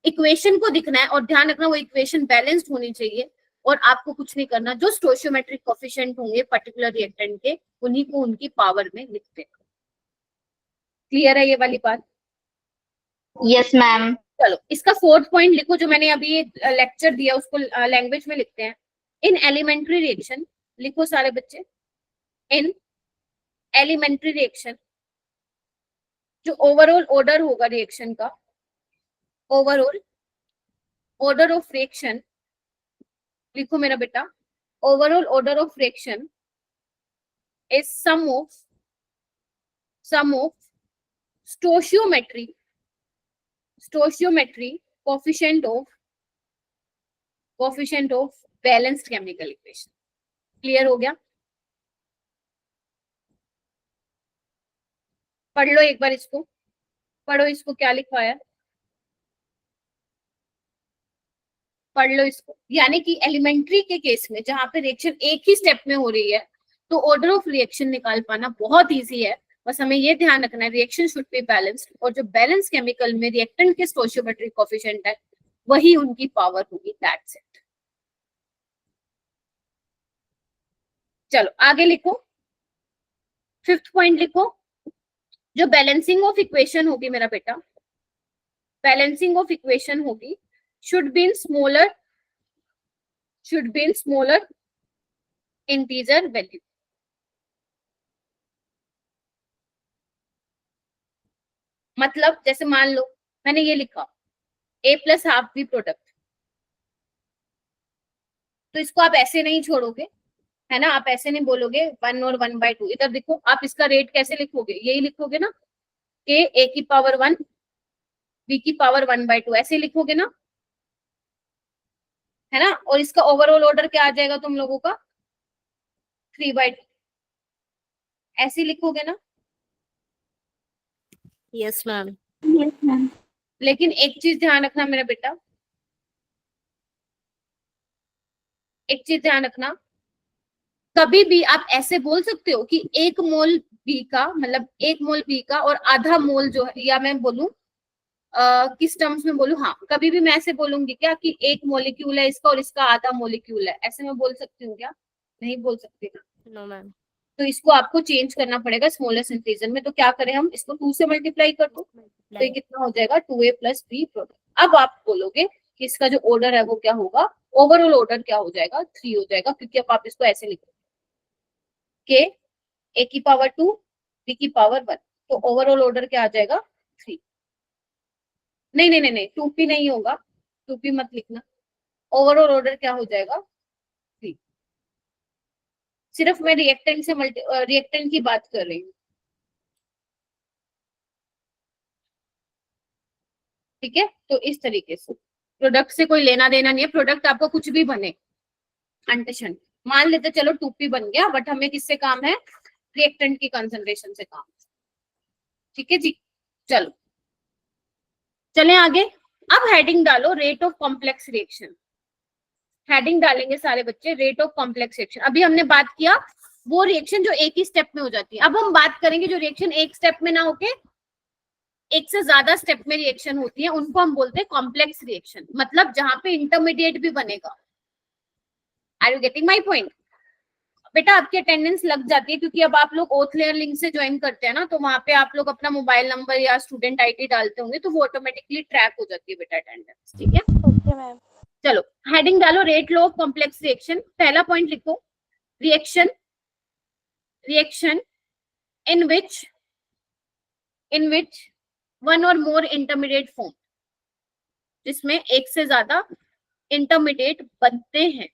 इक्वेशन को दिखना है, और ध्यान रखना वो इक्वेशन बैलेंस्ड होनी चाहिए, और आपको कुछ नहीं करना। जो स्टोइचियोमेट्रिक कोएफिशिएंट होंगे पर्टिकुलर रिएक्टेंट के, उन्हीं को उनकी पावर में लिखते हैं। क्लियर है ये वाली बात। Yes, ma'am. चलो इसका फोर्थ पॉइंट लिखो, जो मैंने अभी लेक्चर दिया उसको लैंग्वेज में लिखते हैं। इन एलिमेंट्री रिएक्शन, लिखो सारे बच्चे, इन एलिमेंट्री रिएक्शन जो ओवरऑल ऑर्डर होगा रिएक्शन का, ओवरऑल ऑर्डर ऑफ रिएक्शन, लिखो मेरा बेटा, overall order of reaction is sum of stoichiometry coefficient of balanced chemical equation। Clear हो गया, पढ़ लो एक बार इसको, पढ़ो इसको क्या लिखा है, पढ़ लो इसको। यानी कि एलिमेंट्री के केस में जहां पे रिएक्शन एक ही स्टेप में हो रही है, तो ऑर्डर ऑफ रिएक्शन निकाल पाना बहुत इजी है। बस हमें ये ध्यान रखना है, रिएक्शन शुड बी बैलेंस्ड, और जो बैलेंस केमिकल में रिएक्टेंट के स्टोइचियोमेट्रिक कोएफिशिएंट है वही उनकी पावर होगी, दैट्स इट। चलो आगे लिखो, फिफ्थ पॉइंट लिखो, जो बैलेंसिंग ऑफ इक्वेशन होगी मेरा बेटा, बैलेंसिंग ऑफ इक्वेशन होगी should be in smaller integer value। मतलब जैसे मान लो मैंने ये लिखा a plus half B product, तो इसको आप ऐसे नहीं छोड़ोगे, है ना, आप ऐसे नहीं बोलोगे 1 और 1/2। इधर देखो, आप इसका रेट कैसे लिखोगे, यही लिखोगे ना, कि a की पावर 1 b की पावर 1/2, ऐसे लिखोगे ना, है ना। और इसका ओवरऑल ऑर्डर क्या आ जाएगा तुम लोगों का, 3/2, ऐसे लिखोगे ना। Yes ma'am. Yes, ma'am. लेकिन एक चीज ध्यान रखना मेरा बेटा, एक चीज ध्यान रखना, कभी भी आप ऐसे बोल सकते हो कि 1 मोल बी का, मतलब 1 मोल बी का और आधा मोल जो है, या मैं बोलूं किस टर्म्स में बोलूं, हाँ कभी भी मैं ऐसे बोलूंगी क्या कि 1 मॉलिक्यूल है इसका और इसका आधा मॉलिक्यूल है, ऐसे मैं बोल सकती हूँ क्या, नहीं बोल सकती ना। No ma'am. तो इसको आपको चेंज करना पड़ेगा स्मॉलेस्ट इंटीजर में। तो क्या करें हम, इसको 2 से मल्टीप्लाई कर दो, तो ये कितना हो जाएगा, 2a + b प्रोडक्ट। अब आप बोलोगे कि इसका जो ऑर्डर है वो क्या होगा, ओवरऑल ऑर्डर क्या हो जाएगा, 3 हो जाएगा, क्योंकि अब आप इसको ऐसे लिखो के a की पावर 2 b की पावर 1, तो ओवरऑल ऑर्डर क्या आ जाएगा, 3। नहीं नहीं नहीं नहीं, 2p नहीं होगा, 2p मत लिखना, ओवरऑल ऑर्डर क्या हो जाएगा, 3। सिर्फ मैं रिएक्टेंट से रिएक्टेंट की बात कर रही हूँ, ठीक है। तो इस तरीके से प्रोडक्ट से कोई लेना देना नहीं है, प्रोडक्ट आपको कुछ भी बने अनटशन, मान लेते चलो 2p बन गया, बट हमें किससे काम है, रिएक्टेंट की कंसंट्रेशन से काम, ठीक है जी। चलो चलें आगे, अब हेडिंग डालो rate of complex reaction, heading डालेंगे सारे बच्चे रेट ऑफ कॉम्प्लेक्स रिएक्शन। अभी हमने बात किया वो रिएक्शन जो एक ही स्टेप में हो जाती है, अब हम बात करेंगे जो रिएक्शन एक स्टेप में ना होके एक से ज्यादा स्टेप में रिएक्शन होती है, उनको हम बोलते हैं कॉम्प्लेक्स रिएक्शन, मतलब जहां पे इंटरमीडिएट भी बनेगा। Are you getting my point? बेटा आपकी अटेंडेंस लग जाती है क्योंकि अब आप लोग ओथ लेयर लिंक से ज्वाइन करते हैं ना, तो वहां पे आप लोग अपना मोबाइल नंबर या स्टूडेंट आईडी डालते होंगे तो वो ऑटोमेटिकली ट्रैक हो जाती है बेटा अटेंडेंस, ठीक है? Okay ma'am. चलो हेडिंग डालो rate law of complex reaction. पहला पॉइंट लिखो reaction, reaction in which one और मोर इंटरमीडिएट फॉर्म, जिसमें एक से ज्यादा इंटरमीडिएट बनते हैं।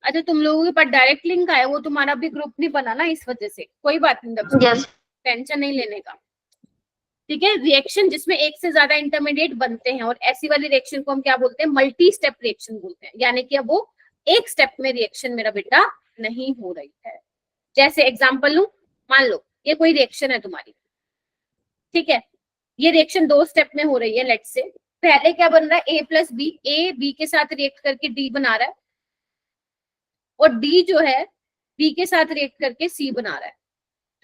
अच्छा तुम लोगों के पास डायरेक्ट लिंक आया, वो तुम्हारा भी ग्रुप नहीं बना ना इस वजह से, कोई बात नहीं, यस टेंशन नहीं लेने का, ठीक है? रिएक्शन जिसमें एक से ज्यादा इंटरमीडिएट बनते हैं, और ऐसी वाली रिएक्शन को हम क्या बोलते हैं? मल्टी स्टेप रिएक्शन बोलते हैं, यानी कि अब वो एक स्टेप में रिएक्शन मेरा बेटा नहीं हो रही है। जैसे एग्जांपल लूं, मान लो ये कोई रिएक्शन है तुम्हारी, ठीक है? ये रिएक्शन दो स्टेप में हो रही है। लेट्स से पहले क्या बन रहा है? ए प्लस बी, ए बी के साथ रिएक्ट करके डी बना रहा है, और डी जो है बी के साथ रिएक्ट करके सी बना रहा है।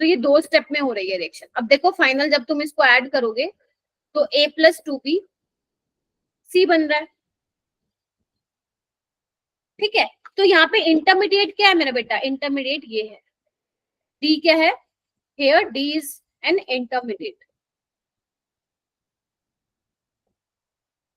तो ये दो स्टेप में हो रही है रिएक्शन। अब देखो फाइनल जब तुम इसको ऐड करोगे तो ए प्लस टू बी सी बन रहा है, ठीक है? तो यहाँ पे इंटरमीडिएट क्या है मेरा बेटा? इंटरमीडिएट ये है, डी क्या है? Here D is an intermediate,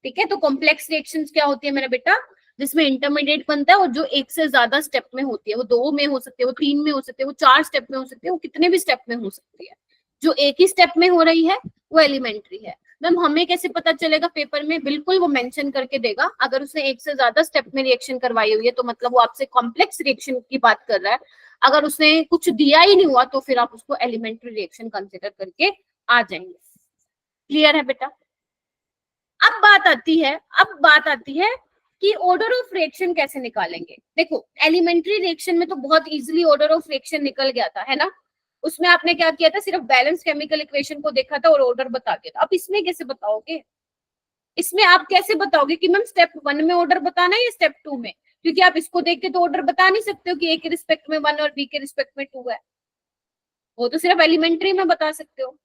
ठीक है? तो कॉम्प्लेक्स रिएक्शंस क्या होती है मेरा बेटा? जिसमें इंटरमीडिएट बनता है और जो एक से ज्यादा स्टेप में होती है, वो दो में हो सकती है, वो तीन में हो सकती है, वो चार स्टेप में हो सकती है, वो कितने भी स्टेप में हो सकती है। जो एक ही स्टेप में हो रही है वो एलिमेंट्री है। मैम हमें कैसे पता चलेगा? पेपर में बिल्कुल वो मेंशन करके देगा। अगर उसने एक से ज्यादा स्टेप में रिएक्शन करवाई हुई है तो मतलब वो आपसे कॉम्प्लेक्स रिएक्शन की बात कर रहा है। अगर उसने कुछ दिया ही नहीं हुआ तो फिर आप उसको एलिमेंट्री रिएक्शन कंसिडर करके आ जाएंगे। क्लियर है बेटा? अब बात आती है कि ऑर्डर ऑफ रिएक्शन कैसे निकालेंगे। देखो एलिमेंट्री रिएक्शन में तो बहुत इजीली ऑर्डर ऑफ रिएक्शन निकल गया था, है ना? उसमें आपने क्या किया था? सिर्फ बैलेंस केमिकल इक्वेशन को देखा था और ऑर्डर बता दिया था। अब इसमें कैसे बताओगे? इसमें आप कैसे बताओगे कि मैम स्टेप 1 में ऑर्डर बताना है या स्टेप 2 में? क्योंकि आप इसको देख के तो ऑर्डर बता नहीं सकते हो कि ए के रिस्पेक्ट में 1 और बी के रिस्पेक्ट में 2 है। वो तो सिर्फ एलिमेंट्री में बता सकते हो।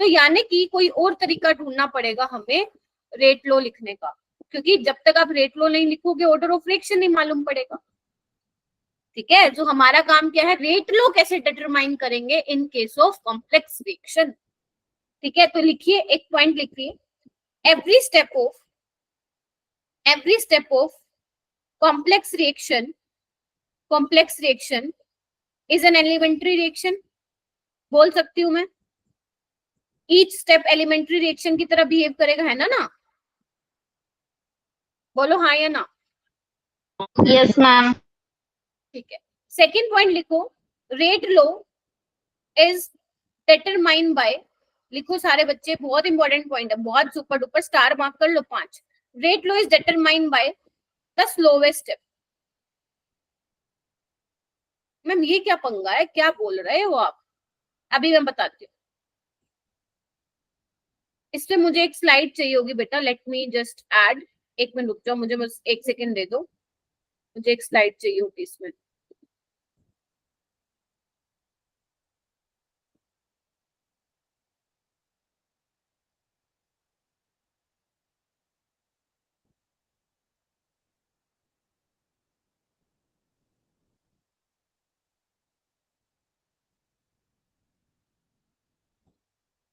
तो यानी कि कोई और तरीका ढूंढना पड़ेगा हमें रेट लॉ लिखने का, क्योंकि जब तक आप रेट लॉ नहीं लिखोगे ऑर्डर ऑफ रिएक्शन नहीं मालूम पड़ेगा, ठीक है? जो हमारा काम क्या है? रेट लॉ कैसे डिटरमाइन करेंगे in case of complex reaction, ठीक है? तो लिखिए, एक पॉइंट लिखिए, every step of complex reaction is an elementary reaction. बोल सकती हूँ मैं? ईच स्टेप एलिमेंट्री रिएक्शन की तरह बिहेव करेगा, है ना? बोलो हाँ या ना। यस मैम ठीक है। सेकेंड पॉइंट लिखो, rate law is determined by, लिखो सारे बच्चे, बहुत इंपॉर्टेंट पॉइंट है, बहुत सुपर डुपर, स्टार मार्क कर लो 5। Rate law is determined by the slowest step. Ma'am ये क्या पंगा है? क्या बोल रहे हो आप? अभी मैं बताती हूँ। इसमें मुझे एक स्लाइड चाहिए होगी बेटा, लेट मी जस्ट ऐड, एक मिनट रुक जाओ, मुझे बस एक सेकेंड दे दो, मुझे एक स्लाइड चाहिए होगी इसमें।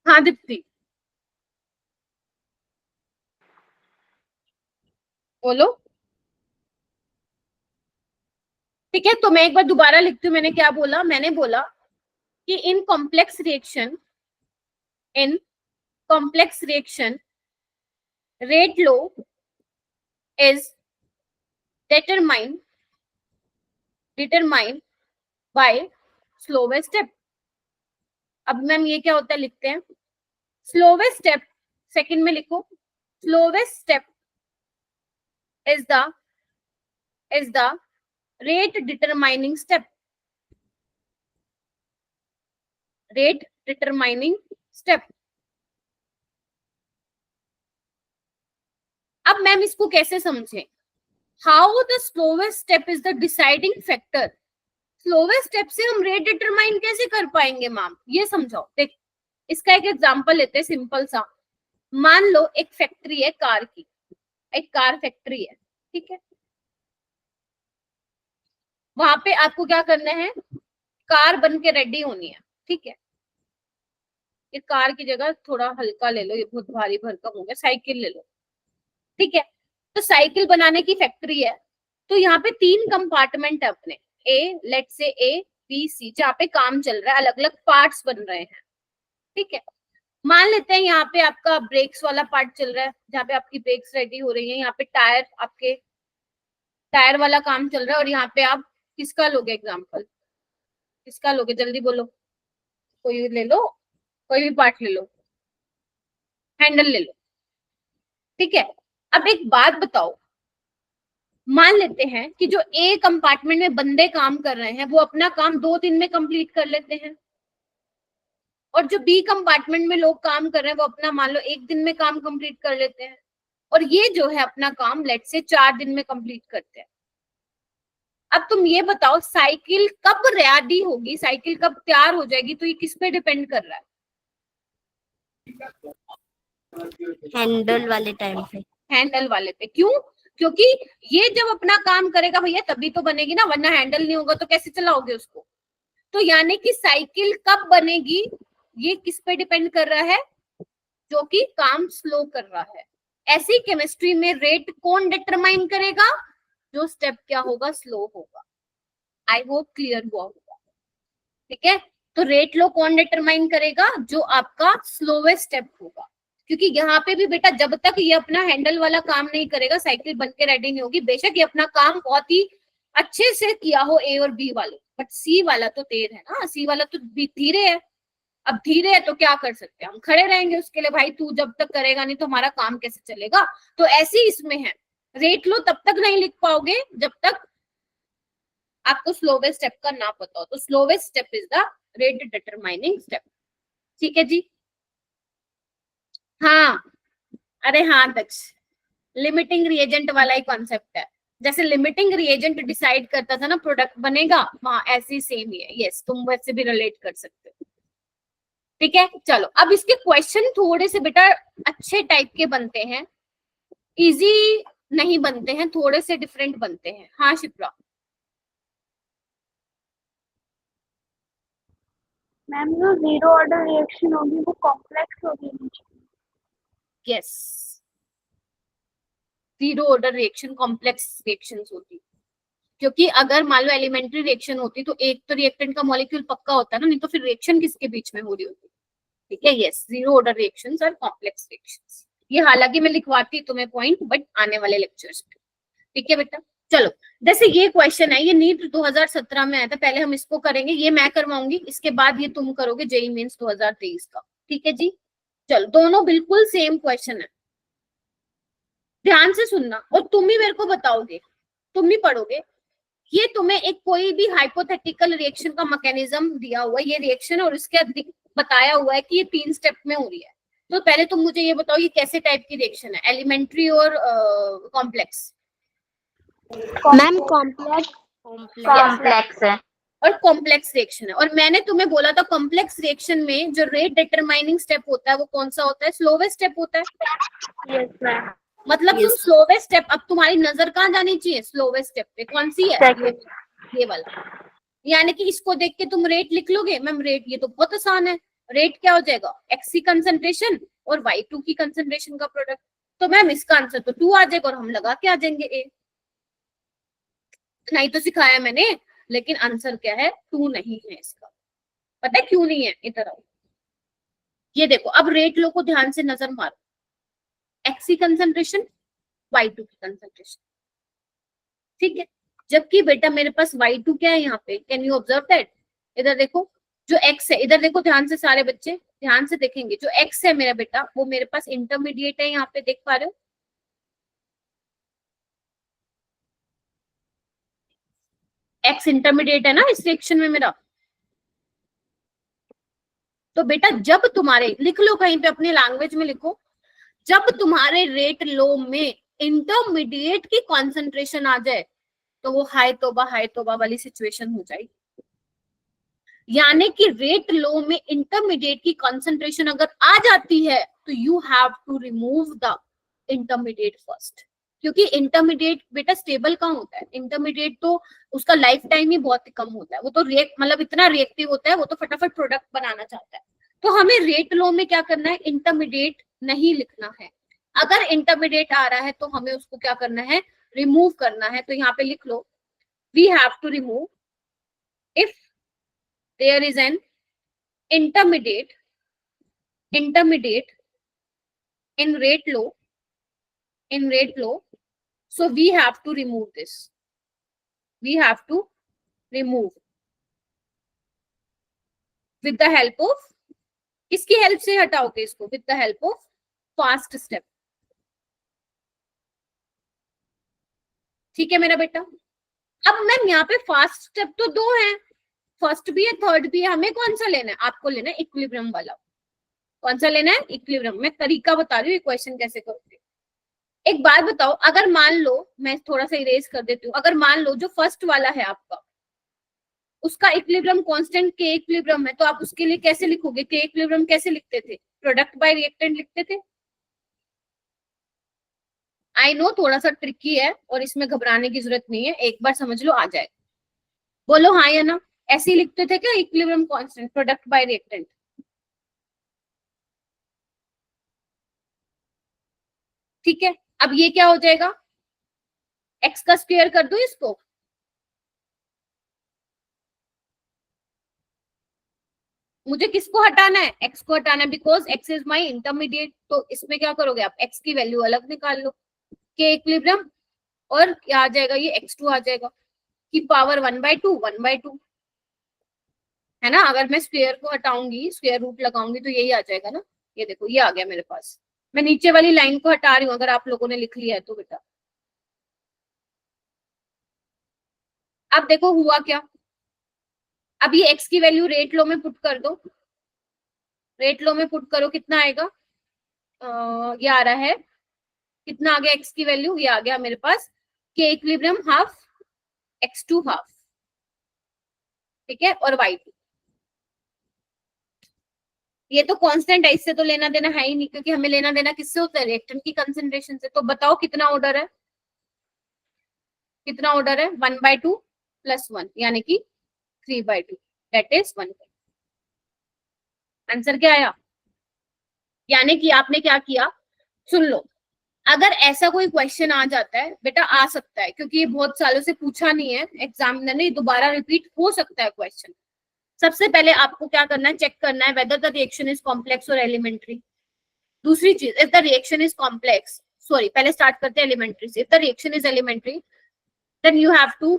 हाँ दीप्ति बोलो। ठीक है, तो मैं एक बार दोबारा लिखती हूँ। मैंने क्या बोला? मैंने बोला कि in complex reaction rate law is determined by slowest step। अब मैम ये क्या होता है? लिखते हैं स्लोवेस्ट स्टेप, सेकंड में लिखो, slowest step is the rate determining step. Rate determining step. अब मैम इसको कैसे समझे? How the slowest step is the deciding factor. Slowest step से हम रेट डिटरमाइन कैसे कर पाएंगे मैम, ये समझाओ। देख, इसका एक एग्जांपल लेते हैं सिंपल सा। मान लो एक फैक्ट्री है कार की, एक कार फैक्ट्री है, ठीक है। वहां पे आपको क्या करना है, कार बन के रेडी होनी है, ठीक है। ये कार की जगह थोड़ा हल्का ले लो, ये बहुत भारी भरकम हो गया, साइकिल ले लो, ठीक है। तो साइकिल बनाने की फैक्ट्री है, तो यहाँ पे 3 कंपार्टमेंट है अपने, ए, लेट से ए बी सी, जहाँ पे काम चल रहा है, अलग अलग पार्ट्स बन रहे हैं, ठीक है। मान लेते हैं यहाँ पे आपका ब्रेक्स वाला पार्ट चल रहा है, जहाँ पे आपकी ब्रेक्स रेडी हो रही है। यहाँ पे टायर, आपके टायर वाला काम चल रहा है। और यहाँ पे आप किसका लोगे एग्जाम्पल, किसका लोगे, जल्दी बोलो, कोई ले लो, कोई भी पार्ट ले लो, हैंडल ले लो, ठीक है। अब एक बात बताओ, मान लेते हैं कि जो ए कंपार्टमेंट में बंदे काम कर रहे हैं वो अपना काम 2 दिन में कंप्लीट कर लेते हैं, और जो बी कंपार्टमेंट में लोग काम कर रहे हैं वो अपना मान लो 1 दिन में काम कंप्लीट कर लेते हैं, और ये जो है अपना काम लेट से 4 दिन में कंप्लीट करते हैं। अब तुम ये बताओ साइकिल कब रेडी होगी, साइकिल कब तैयार हो जाएगी, तो ये किस पे डिपेंड कर रहा है? हैंडल वाले टाइम पे। हैंडल वाले पे। क्यों? क्योंकि ये जब अपना काम करेगा भैया तभी तो बनेगी ना, वरना हैंडल नहीं होगा तो कैसे चलाओगे उसको। तो यानी कि साइकिल कब बनेगी ये किस पे डिपेंड कर रहा है, जो कि काम स्लो कर रहा है। ऐसी केमिस्ट्री में रेट कौन डिटरमाइन करेगा, जो स्टेप क्या होगा, स्लो होगा। आई होप क्लियर हुआ होगा, ठीक है। तो रेट लो कौन डिटरमाइन करेगा, जो आपका स्लोवेस्ट स्टेप होगा। क्योंकि यहाँ पे भी बेटा जब तक ये अपना हैंडल वाला काम नहीं करेगा साइकिल बन के रेडी नहीं होगी। बेशक ये अपना काम बहुत ही अच्छे से किया हो ए और बी वाले, बट सी वाला तो तेज है ना, सी वाला तो धीरे है। अब धीरे है तो क्या कर सकते हैं, हम खड़े रहेंगे उसके लिए, भाई तू जब तक करेगा नहीं तो हमारा काम कैसे चलेगा। तो ऐसे ही इसमें है, रेट लो तब तक नहीं लिख पाओगे जब तक आपको स्लोवेस्ट स्टेप का ना पता हो। तो slowest step is the rate determining step, ठीक है जी। हाँ, अरे हाँ दक्ष, लिमिटिंग रिएजेंट वाला ही कॉन्सेप्ट है। जैसे लिमिटिंग रिएजेंट डिसाइड करता था ना प्रोडक्ट बनेगा, वहां ऐसी सेम ही है। यस, तुम वैसे भी रिलेट कर सकते हो, ठीक है। चलो अब इसके क्वेश्चन थोड़े से बेटा अच्छे टाइप के बनते हैं, इजी नहीं बनते हैं, थोड़े से डिफरेंट बनते हैं। हाँ शिप्रा। मैम जो जीरो ऑर्डर रिएक्शन होगी वो कॉम्प्लेक्स होगी। Yes, zero order reaction complex reactions होती, क्योंकि अगर मान लो एलिमेंट्री रिएक्शन होती तो एक तो रिएक्टेंट का मॉलिक्यूल पक्का होता ना, नहीं तो फिर रिएक्शन किसके बीच में हो रही होती, ठीक है। यस, जीरो ऑर्डर रिएक्शंस और कॉम्प्लेक्स रिएक्शंस, ये हालांकि मैं लिखवाती तुम्हें पॉइंट, बट आने वाले लेक्चर्स में, ठीक है बेटा। चलो जैसे ये क्वेश्चन है, ये नीट 2017 में आया था, पहले हम इसको करेंगे, ये मैं करवाऊंगी, इसके बाद ये तुम करोगे जेईई मेंस 2023 का, ठीक है जी। चलो दोनों बिल्कुल सेम क्वेश्चन है, ध्यान से सुनना, और तुम ही मेरे को बताओगे, तुम ही पढ़ोगे। ये तुम्हें एक कोई भी हाइपोथेटिकल रिएक्शन का मैकेनिज्म दिया हुआ है, ये रिएक्शन, और इसके बताया हुआ है कि ये 3 स्टेप में हो रही है। तो पहले तुम मुझे ये बताओ ये कैसे टाइप की रिएक्शन है, एलिमेंट्री और कॉम्प्लेक्स? Ma'am complex. कॉम्प्लेक्स है। और कॉम्प्लेक्स रिएक्शन है। और मैंने तुम्हें बोला था कॉम्प्लेक्स रिएक्शन में जो रेट डिटरमाइनिंग स्टेप होता है वो कौन सा होता है, स्लोवेस्ट स्टेप होता है। Yes ma'am. मतलब तुम स्लोवेस्ट स्टेप, अब तुम्हारी नजर कहाँ जानी चाहिए, स्लोवेस्ट स्टेप पे। कौन सी है, ये वाला। यानी कि इसको देख के तुम रेट लिख लोगे, मैम रेट, ये तो बहुत आसान है। रेट क्या हो जाएगा, एक्सी कंसंट्रेशन और Y2 की कंसंट्रेशन का प्रोडक्ट। तो मैम इसका आंसर तो 2 आ जाएगा, और हम लगा के आ जाएंगे ए। नहीं तो सिखाया मैंने, लेकिन आंसर क्या है, 2 नहीं है इसका। पता है क्यों नहीं है, इधर आओ, ये देखो। अब रेट लो को ध्यान से नजर मारो, एक्सी कंसंट्रेशन, Y2 की कंसंट्रेशन, ठीक है। जबकि बेटा मेरे पास Y2 क्या है यहाँ पे, कैन यू ऑब्जर्व दैट, इधर देखो जो X है, इधर देखो ध्यान से, सारे बच्चे ध्यान से देखेंगे, जो X है मेरा बेटा वो मेरे पास इंटरमीडिएट है, यहाँ पे देख पा रहे हो। X इंटरमीडिएट है ना इस रिएक्शन में मेरा, तो बेटा जब तुम्हारे, लिख लो कहीं पे अपनी लैंग्वेज में लिखो, जब तुम्हारे रेट लो में इंटरमीडिएट की कॉन्सेंट्रेशन आ जाए तो वो हाय तोबा वाली सिचुएशन हो जाएगी। यानी कि रेट लो में इंटरमीडिएट की कॉन्सेंट्रेशन अगर आ जाती है तो you have to remove the intermediate first, क्योंकि इंटरमीडिएट बेटा स्टेबल कहाँ होता है, इंटरमीडिएट तो उसका लाइफ टाइम ही बहुत कम होता है, वो तो मतलब इतना रिएक्टिव होता है, वो तो फटाफट प्रोडक्ट बनाना चाहता है। तो हमें रेट लो में क्या करना है, इंटरमीडिएट नहीं लिखना है। अगर इंटरमीडिएट आ रहा है तो हमें उसको क्या करना है, रिमूव करना है। तो यहाँ पे लिख लो, we have to remove if there is an intermediate in rate low, so we have to remove this, we have to remove with the help of, किसकी हेल्प से हटाओगे इसको, with the help of fast step। ठीक है मेरा बेटा। अब मैम यहाँ पे फास्ट स्टेप तो दो हैं, फर्स्ट भी है थर्ड भी है, हमें कौन सा लेना है, आपको लेना है इक्विलिब्रियम वाला। कौन सा लेना है, इक्विलिब्रियम। मैं तरीका बता रही हूँ क्वेश्चन कैसे करोगे। एक बात बताओ, अगर मान लो, मैं थोड़ा सा इरेज कर देती हूँ, अगर मान लो जो फर्स्ट वाला है आपका, उसका इक्विलिब्रियम कांस्टेंट के इक्विलिब्रियम है, तो आप उसके लिए कैसे लिखोगे, के इक्विलिब्रियम कैसे लिखते थे, प्रोडक्ट बाय रिएक्टेंट लिखते थे। आई नो थोड़ा सा ट्रिकी है और इसमें घबराने की जरूरत नहीं है, एक बार समझ लो आ जाए। बोलो हाँ या ना, ऐसे ही लिखते थे क्या equilibrium constant, product bye reactant. ठीक है, अब ये क्या हो जाएगा, एक्स का स्क्वायर कर दो इसको, मुझे किसको हटाना है, एक्स को हटाना है, because x is my intermediate. तो इसमें क्या करोगे आप, एक्स की वैल्यू अलग निकाल लो, के इक्विलिब्रियम, और क्या आ जाएगा, ये x2 आ जाएगा, की पावर 1/2 है ना। अगर मैं स्क्वायर को हटाऊंगी, स्क्वायर रूट लगाऊंगी तो यही आ जाएगा ना। ये देखो ये आ गया मेरे पास, मैं नीचे वाली लाइन को हटा रही हूँ, अगर आप लोगों ने लिख लिया है तो बेटा। अब देखो हुआ क्या, अब ये x की वैल्यू रेट लो में पुट कर दो, रेट लो में पुट करो, कितना आएगा, ये आ रहा है, कितना आ गया x की वैल्यू, ये आ गया मेरे पास के इक्विलिब्रियम हाफ, x2 हाफ, ठीक है, और y2। ये तो कांस्टेंट है, इससे तो लेना देना है ही नहीं, क्योंकि हमें लेना देना किससे होता है, रिएक्टेंट की कंसंट्रेशन से। तो बताओ कितना ऑर्डर है, कितना ऑर्डर है, 1/2 + 1 यानी कि 3/2, दैट इज 1। आंसर क्या आया, यानी कि आपने क्या किया, सुन लो, अगर ऐसा कोई क्वेश्चन आ जाता है बेटा, आ सकता है क्योंकि ये बहुत सालों से पूछा नहीं है एग्जामिनर ने, दोबारा रिपीट हो सकता है क्वेश्चन। सबसे पहले आपको क्या करना है, चेक करना है whether the reaction is complex और एलिमेंट्री। दूसरी चीज, if the reaction is complex, sorry पहले स्टार्ट करते हैं एलिमेंट्री से। If the reaction is elementary then you have to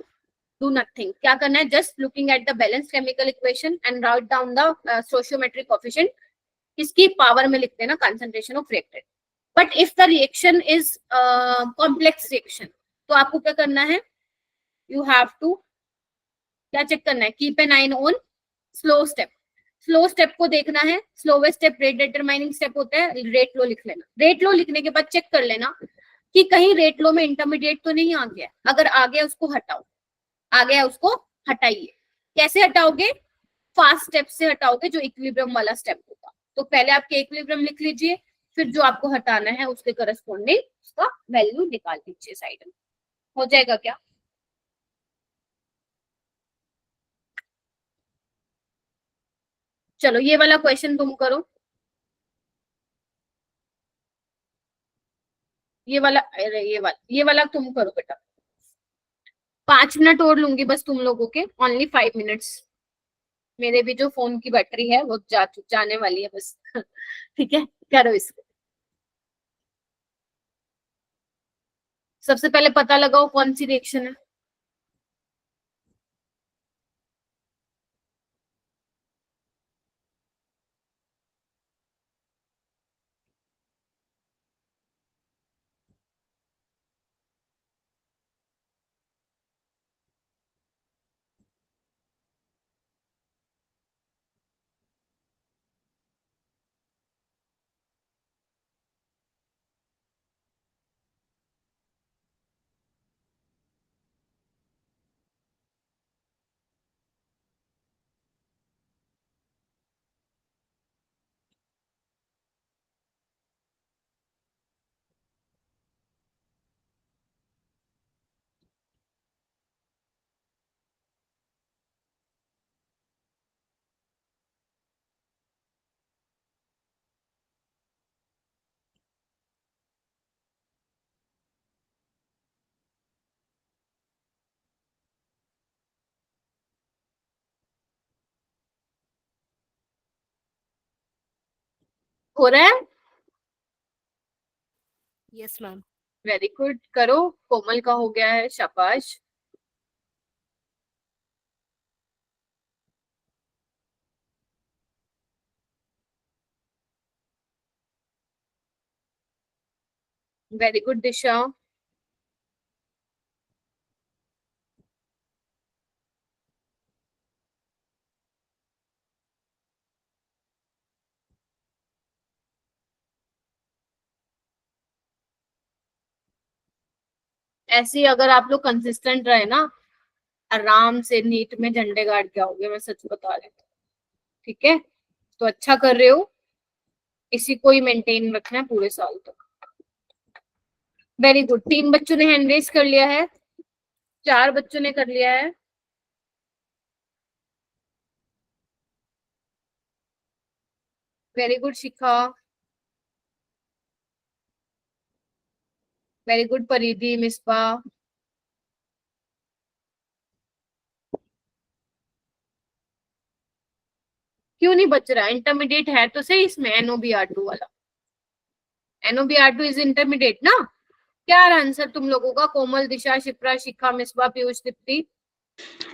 do nothing. क्या करना है, just looking at the balance chemical equation and write down the stoichiometric coefficient, इसकी पावर में लिखते हैं ना concentration of reactant. But if the reaction is complex reaction, तो आपको क्या करना है, यू हैव टू क्या चेक करना है, keep an I on slow step. Slow step को देखना है, slowest step rate determining step होता है, रेट लो लिख लेना। रेट लो लिखने के बाद चेक कर लेना कि कहीं रेट लो में इंटरमीडिएट तो नहीं आ गया, अगर आ गया उसको हटाओ, आ गया उसको हटाइए। कैसे हटाओगे, फास्ट स्टेप से हटाओगे, जो इक्विलिब्रियम वाला स्टेप होगा। तो पहले आपके इक्विलिब्रियम लिख लीजिए, फिर जो आपको हटाना है उसके करस्पॉन्डिंग उसका वैल्यू निकाल लीजिए साइड में, हो जाएगा क्या। चलो ये वाला क्वेश्चन तुम करो, ये वाला, अरे ये वाला तुम करो बेटा। 5 मिनट और लूंगी बस तुम लोगों के, ओनली 5 मिनट्स। मेरे भी जो फोन की बैटरी है वो जाने वाली है बस ठीक है, करो इसको। सबसे पहले पता लगाओ कौन सी रिएक्शन है। हो रहा है? Yes ma'am. वेरी गुड, करो। कोमल का हो गया है, शाबाश। वेरी गुड दिशा। ऐसे ही अगर आप लोग कंसिस्टेंट रहे ना, आराम से नीट में झंडे गाड़ के आओगे, मैं सच बता रही हूँ। ठीक है, तो अच्छा कर रहे हो, इसी को ही मेंटेन रखना है पूरे साल तक। Very good. 3 बच्चों ने हैंड रेज कर लिया है, 4 बच्चों ने कर लिया है। वेरी गुड शिखा। वेरी गुड परिधि, मिसबा। क्यों नहीं बच रहा? इंटरमीडिएट है तो सही इसमें, NOBR2 वाला। NOBR2 इज इंटरमीडिएट ना? क्या आंसर तुम लोगों का? कोमल, दिशा, शिप्रा, शिखा, मिसबा, पीयूष, दीप्ति।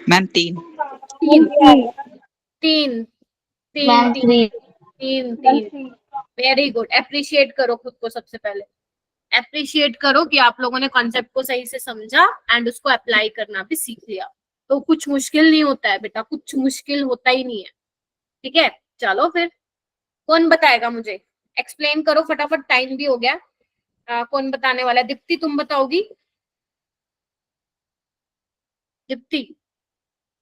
मैम 3। तीन तीन तीन मैम तीन 3। तीन तीन। Very good. अप्रिशिएट करो खुद को सबसे पहले। अप्रिशिएट करो कि आप लोगों ने कॉन्सेप्ट को सही से समझा एंड उसको अप्लाई करना भी सीख लिया। तो कुछ मुश्किल नहीं होता है बेटा, कुछ मुश्किल होता ही नहीं है। ठीक है, चलो फिर कौन बताएगा मुझे? एक्सप्लेन करो फटाफट, टाइम भी हो गया। कौन बताने वाला है? दीप्ति तुम बताओगी? दीप्ति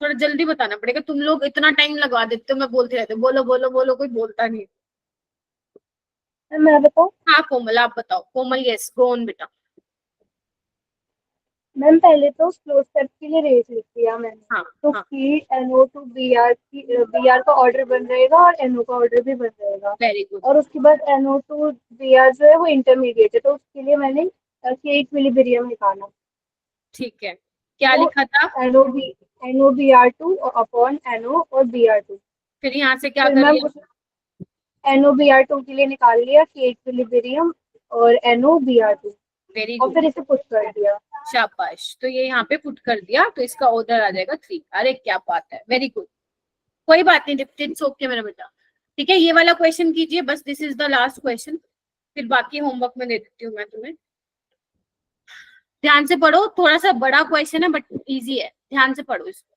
थोड़ा जल्दी बताना पड़ेगा, तुम लोग इतना टाइम लगवा देते हो, मैं बोलती रहती हूँ बोलो बोलो बोलो, कोई बोलता नहीं। मैं बताऊं? हाँ कोमल आप बताओ। कोमल यस, गो ऑन बेटा। मैम पहले तो स्लो स्टेप के लिए रेट लिख दिया मैंने। हाँ तो हाँ, की NO टू BR का ऑर्डर बन रहेगा और NO का ऑर्डर भी बन रहेगा। Very good. और उसके बाद NO टू BR जो है वो इंटरमीडिएट है, तो उसके लिए मैंने K इक्विलिब्रियम निकाला। ठीक है, क्या तो लिखा था? NOBR2 अपॉन NO और BR2। फिर यहाँ से क्या फिर कर मैम लिया? NOBR2 के लिए निकाल लिया K इक्विलिब्रियम और NOBR2, वेरी और गुड, फिर इसे पुट कर दिया। शाबाश। तो ये यहाँ पे पुट कर दिया, तो इसका ऑर्डर आ जाएगा 3। अरे क्या बात है, वेरी गुड। कोई बात नहीं दीप्ति, इट्स ओके मेरा बेटा। ठीक है, ये वाला क्वेश्चन कीजिए बस, this is the last question, फिर बाकी होमवर्क में दे देती हूँ मैं तुम्हें। ध्यान से पढ़ो, थोड़ा सा बड़ा क्वेश्चन है बट इजी है, ध्यान से पढ़ो इसको।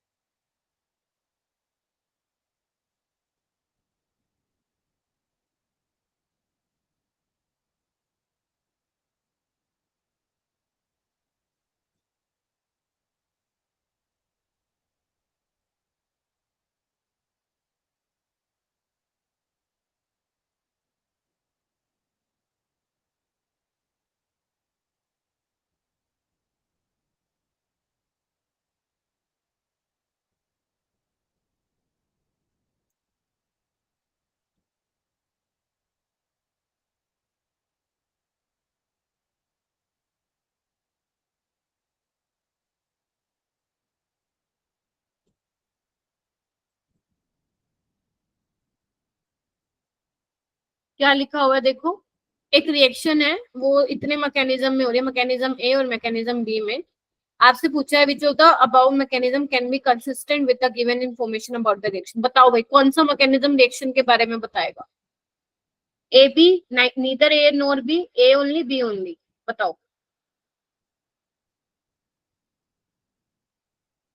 क्या लिखा हुआ है देखो, एक रिएक्शन है, वो इतने मैकेनिज्म में हो रही है, मैकेनिज्म ए और मैकेनिज्म बी में। आपसे पूछा है which of the about mechanism can be consistent with the given information about the reaction. बताओ भाई कौन सा मैकेनिज्म रिएक्शन के बारे में बताएगा? A B, neither A nor B, A only B only. बताओ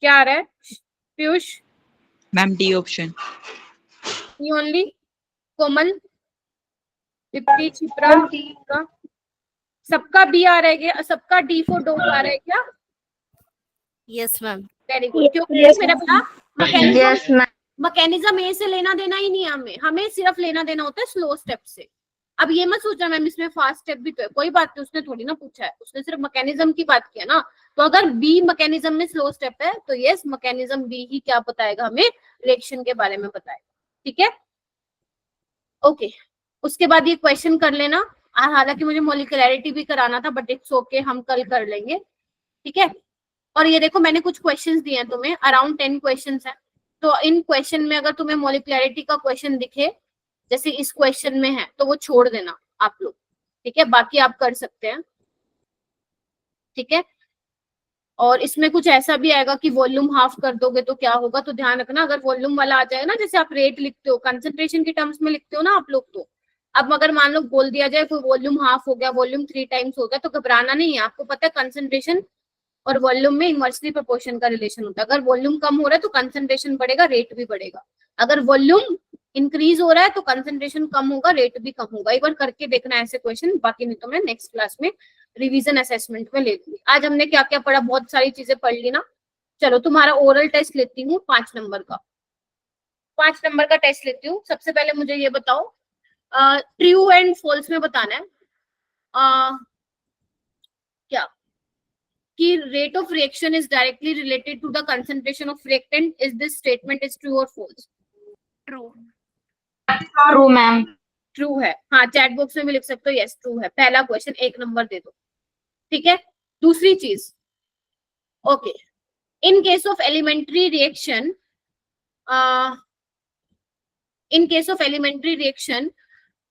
क्या आ रहा है Piyush? Ma'am D option. B only. Komal, Deepti, Chhipra ma'am का सबका बी आ रहा है क्या? सबका डी फॉर डॉग आ रहा है क्या? Yes ma'am. Very good. क्योंकि Yes, मेरा बेटा मैकेनिज्म, यस मैम। मैकेनिज्म ए से लेना देना ही नहीं है, हमें सिर्फ लेना देना होता है स्लो स्टेप से। अब ये मत सोचा मैम इसमें फास्ट स्टेप भी तो है, कोई बात नहीं, उसने थोड़ी ना पूछा है, उसने सिर्फ मैकेनिज्म की बात किया ना। तो अगर बी मैकेनिज्म में स्लो स्टेप है तो यस मैकेनिज्म बी ही क्या बताएगा हमें? रिएक्शन के बारे में बताएगा। ठीक है, ओके। उसके बाद ये क्वेश्चन कर लेना। हालांकि मुझे मोलिकुलरिटी भी कराना था बट इट्स ओके, हम कल कर लेंगे। ठीक है, और ये देखो मैंने कुछ क्वेश्चंस दिए हैं तुम्हें, अराउंड 10 क्वेश्चंस हैं। तो इन क्वेश्चन में अगर तुम्हें मोलिकुलरिटी का क्वेश्चन दिखे जैसे इस क्वेश्चन में है तो वो छोड़ देना आप लोग, ठीक है, बाकी आप कर सकते हैं, ठीक है। और इसमें कुछ ऐसा भी आएगा कि वॉल्यूम हाफ कर दोगे तो क्या होगा, तो ध्यान रखना, अगर वॉल्यूम वाला आ जाएगा ना, जैसे आप रेट लिखते हो कंसंट्रेशन के टर्म्स में लिखते हो ना आप लोग, तो अब अगर मान लो बोल दिया जाए कोई वॉल्यूम हाफ हो गया, वॉल्यूम 3 टाइम्स हो गया, तो घबराना नहीं है, आपको पता है कंसंट्रेशन और वॉल्यूम में इनवर्सली प्रोपोर्शन का रिलेशन होता है। अगर वॉल्यूम कम हो रहा है तो कंसंट्रेशन बढ़ेगा, रेट भी बढ़ेगा। अगर वॉल्यूम इंक्रीज हो रहा है तो कंसंट्रेशन कम होगा, रेट भी कम होगा। एक बार करके देखना ऐसे क्वेश्चन, बाकी नहीं तो मैं नेक्स्ट क्लास में रिवीजन असेसमेंट में ले लूंगी। आज हमने क्या क्या पढ़ा, बहुत सारी चीजें पढ़ ली ना। चलो तुम्हारा ओरल टेस्ट लेती हूँ 5 नंबर का, 5 नंबर का टेस्ट लेती हूँ। सबसे पहले मुझे ये बताओ, ट्रू एंड फॉल्स में बताना है क्या कि rate of reaction is directly related to the concentration of reactant. Is this statement is true or false? True. True ma'am. True है, हाँ चैट बॉक्स में भी लिख सकते हो यस ट्रू है। पहला क्वेश्चन 1 नंबर दे दो, ठीक है। दूसरी चीज, okay, in case of elementary reaction, in case of elementary reaction,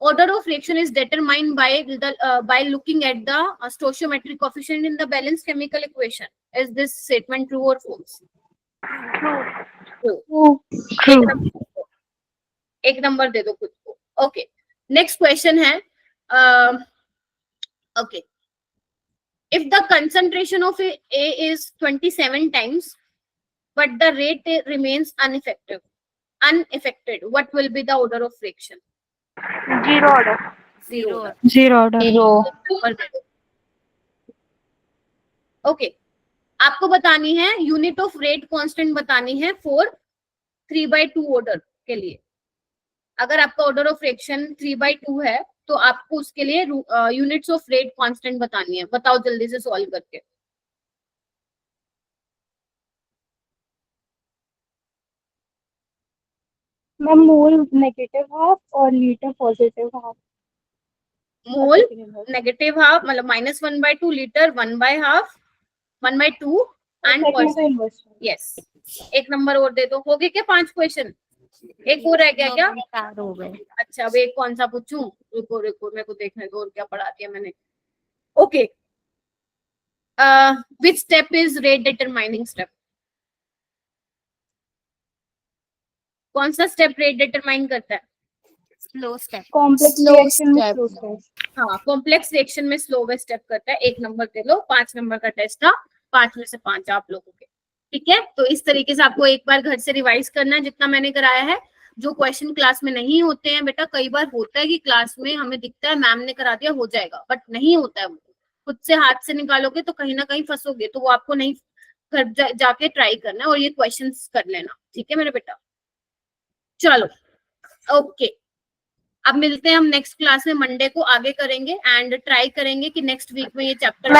order of reaction is determined by the by looking at the stoichiometric coefficient in the balanced chemical equation. Is this statement true or false? True. एक नंबर दे दो खुद को। ओके, नेक्स्ट क्वेश्चन है, okay, if the concentration of A is 27 times but the rate remains unaffected, what will be the order of reaction? Zero order. Zero. Zero. Okay, आपको बतानी है यूनिट ऑफ रेट कांस्टेंट बतानी है फॉर 3/2 ऑर्डर के लिए। अगर आपका ऑर्डर ऑफ रिएक्शन 3/2 है तो आपको उसके लिए यूनिट्स ऑफ रेट कांस्टेंट बतानी है। बताओ जल्दी से सॉल्व करके। मैम मोल नेगेटिव हाफ और litre positive half. Mole negative half मतलब -1/2, लीटर 1/2, 1/2 एंड यस। एक नंबर और दे दो। हो गए क्या 5 क्वेश्चन? एक और रह गया क्या? 4 हो गए। अच्छा, अब एक कौन सा पूछूं? रुको रुको, मेरे को देखने दो और क्या पढ़ा दिया मैंने। Okay, which step is rate determining step? कौन सा स्टेप रेट डिटरमाइन करता है? Slow step. कॉम्प्लेक्स रिएक्शन में स्लो स्टेप। हाँ, कॉम्प्लेक्स रिएक्शन में स्लो स्टेप करता है। 1 नंबर दे लो। 5 नंबर का टेस्ट था, 5 में से 5 आप लोगों के, ठीक है। तो इस तरीके से आपको एक बार घर से रिवाइज करना है जितना मैंने कराया है। जो क्वेश्चन क्लास में नहीं होते हैं बेटा, कई बार होता है कि क्लास में हमें दिखता है मैम ने करा दिया हो जाएगा, बट नहीं होता है। वो खुद से हाथ से निकालोगे तो कहीं ना कहीं फंसोगे, तो वो आपको नहीं, घर जाके ट्राई करना है और ये क्वेश्चंस कर लेना, ठीक है मेरे बेटा। चलो ओके, अब मिलते हैं हम नेक्स्ट क्लास में मंडे को, आगे करेंगे एंड ट्राई करेंगे कि नेक्स्ट वीक में ये चैप्टर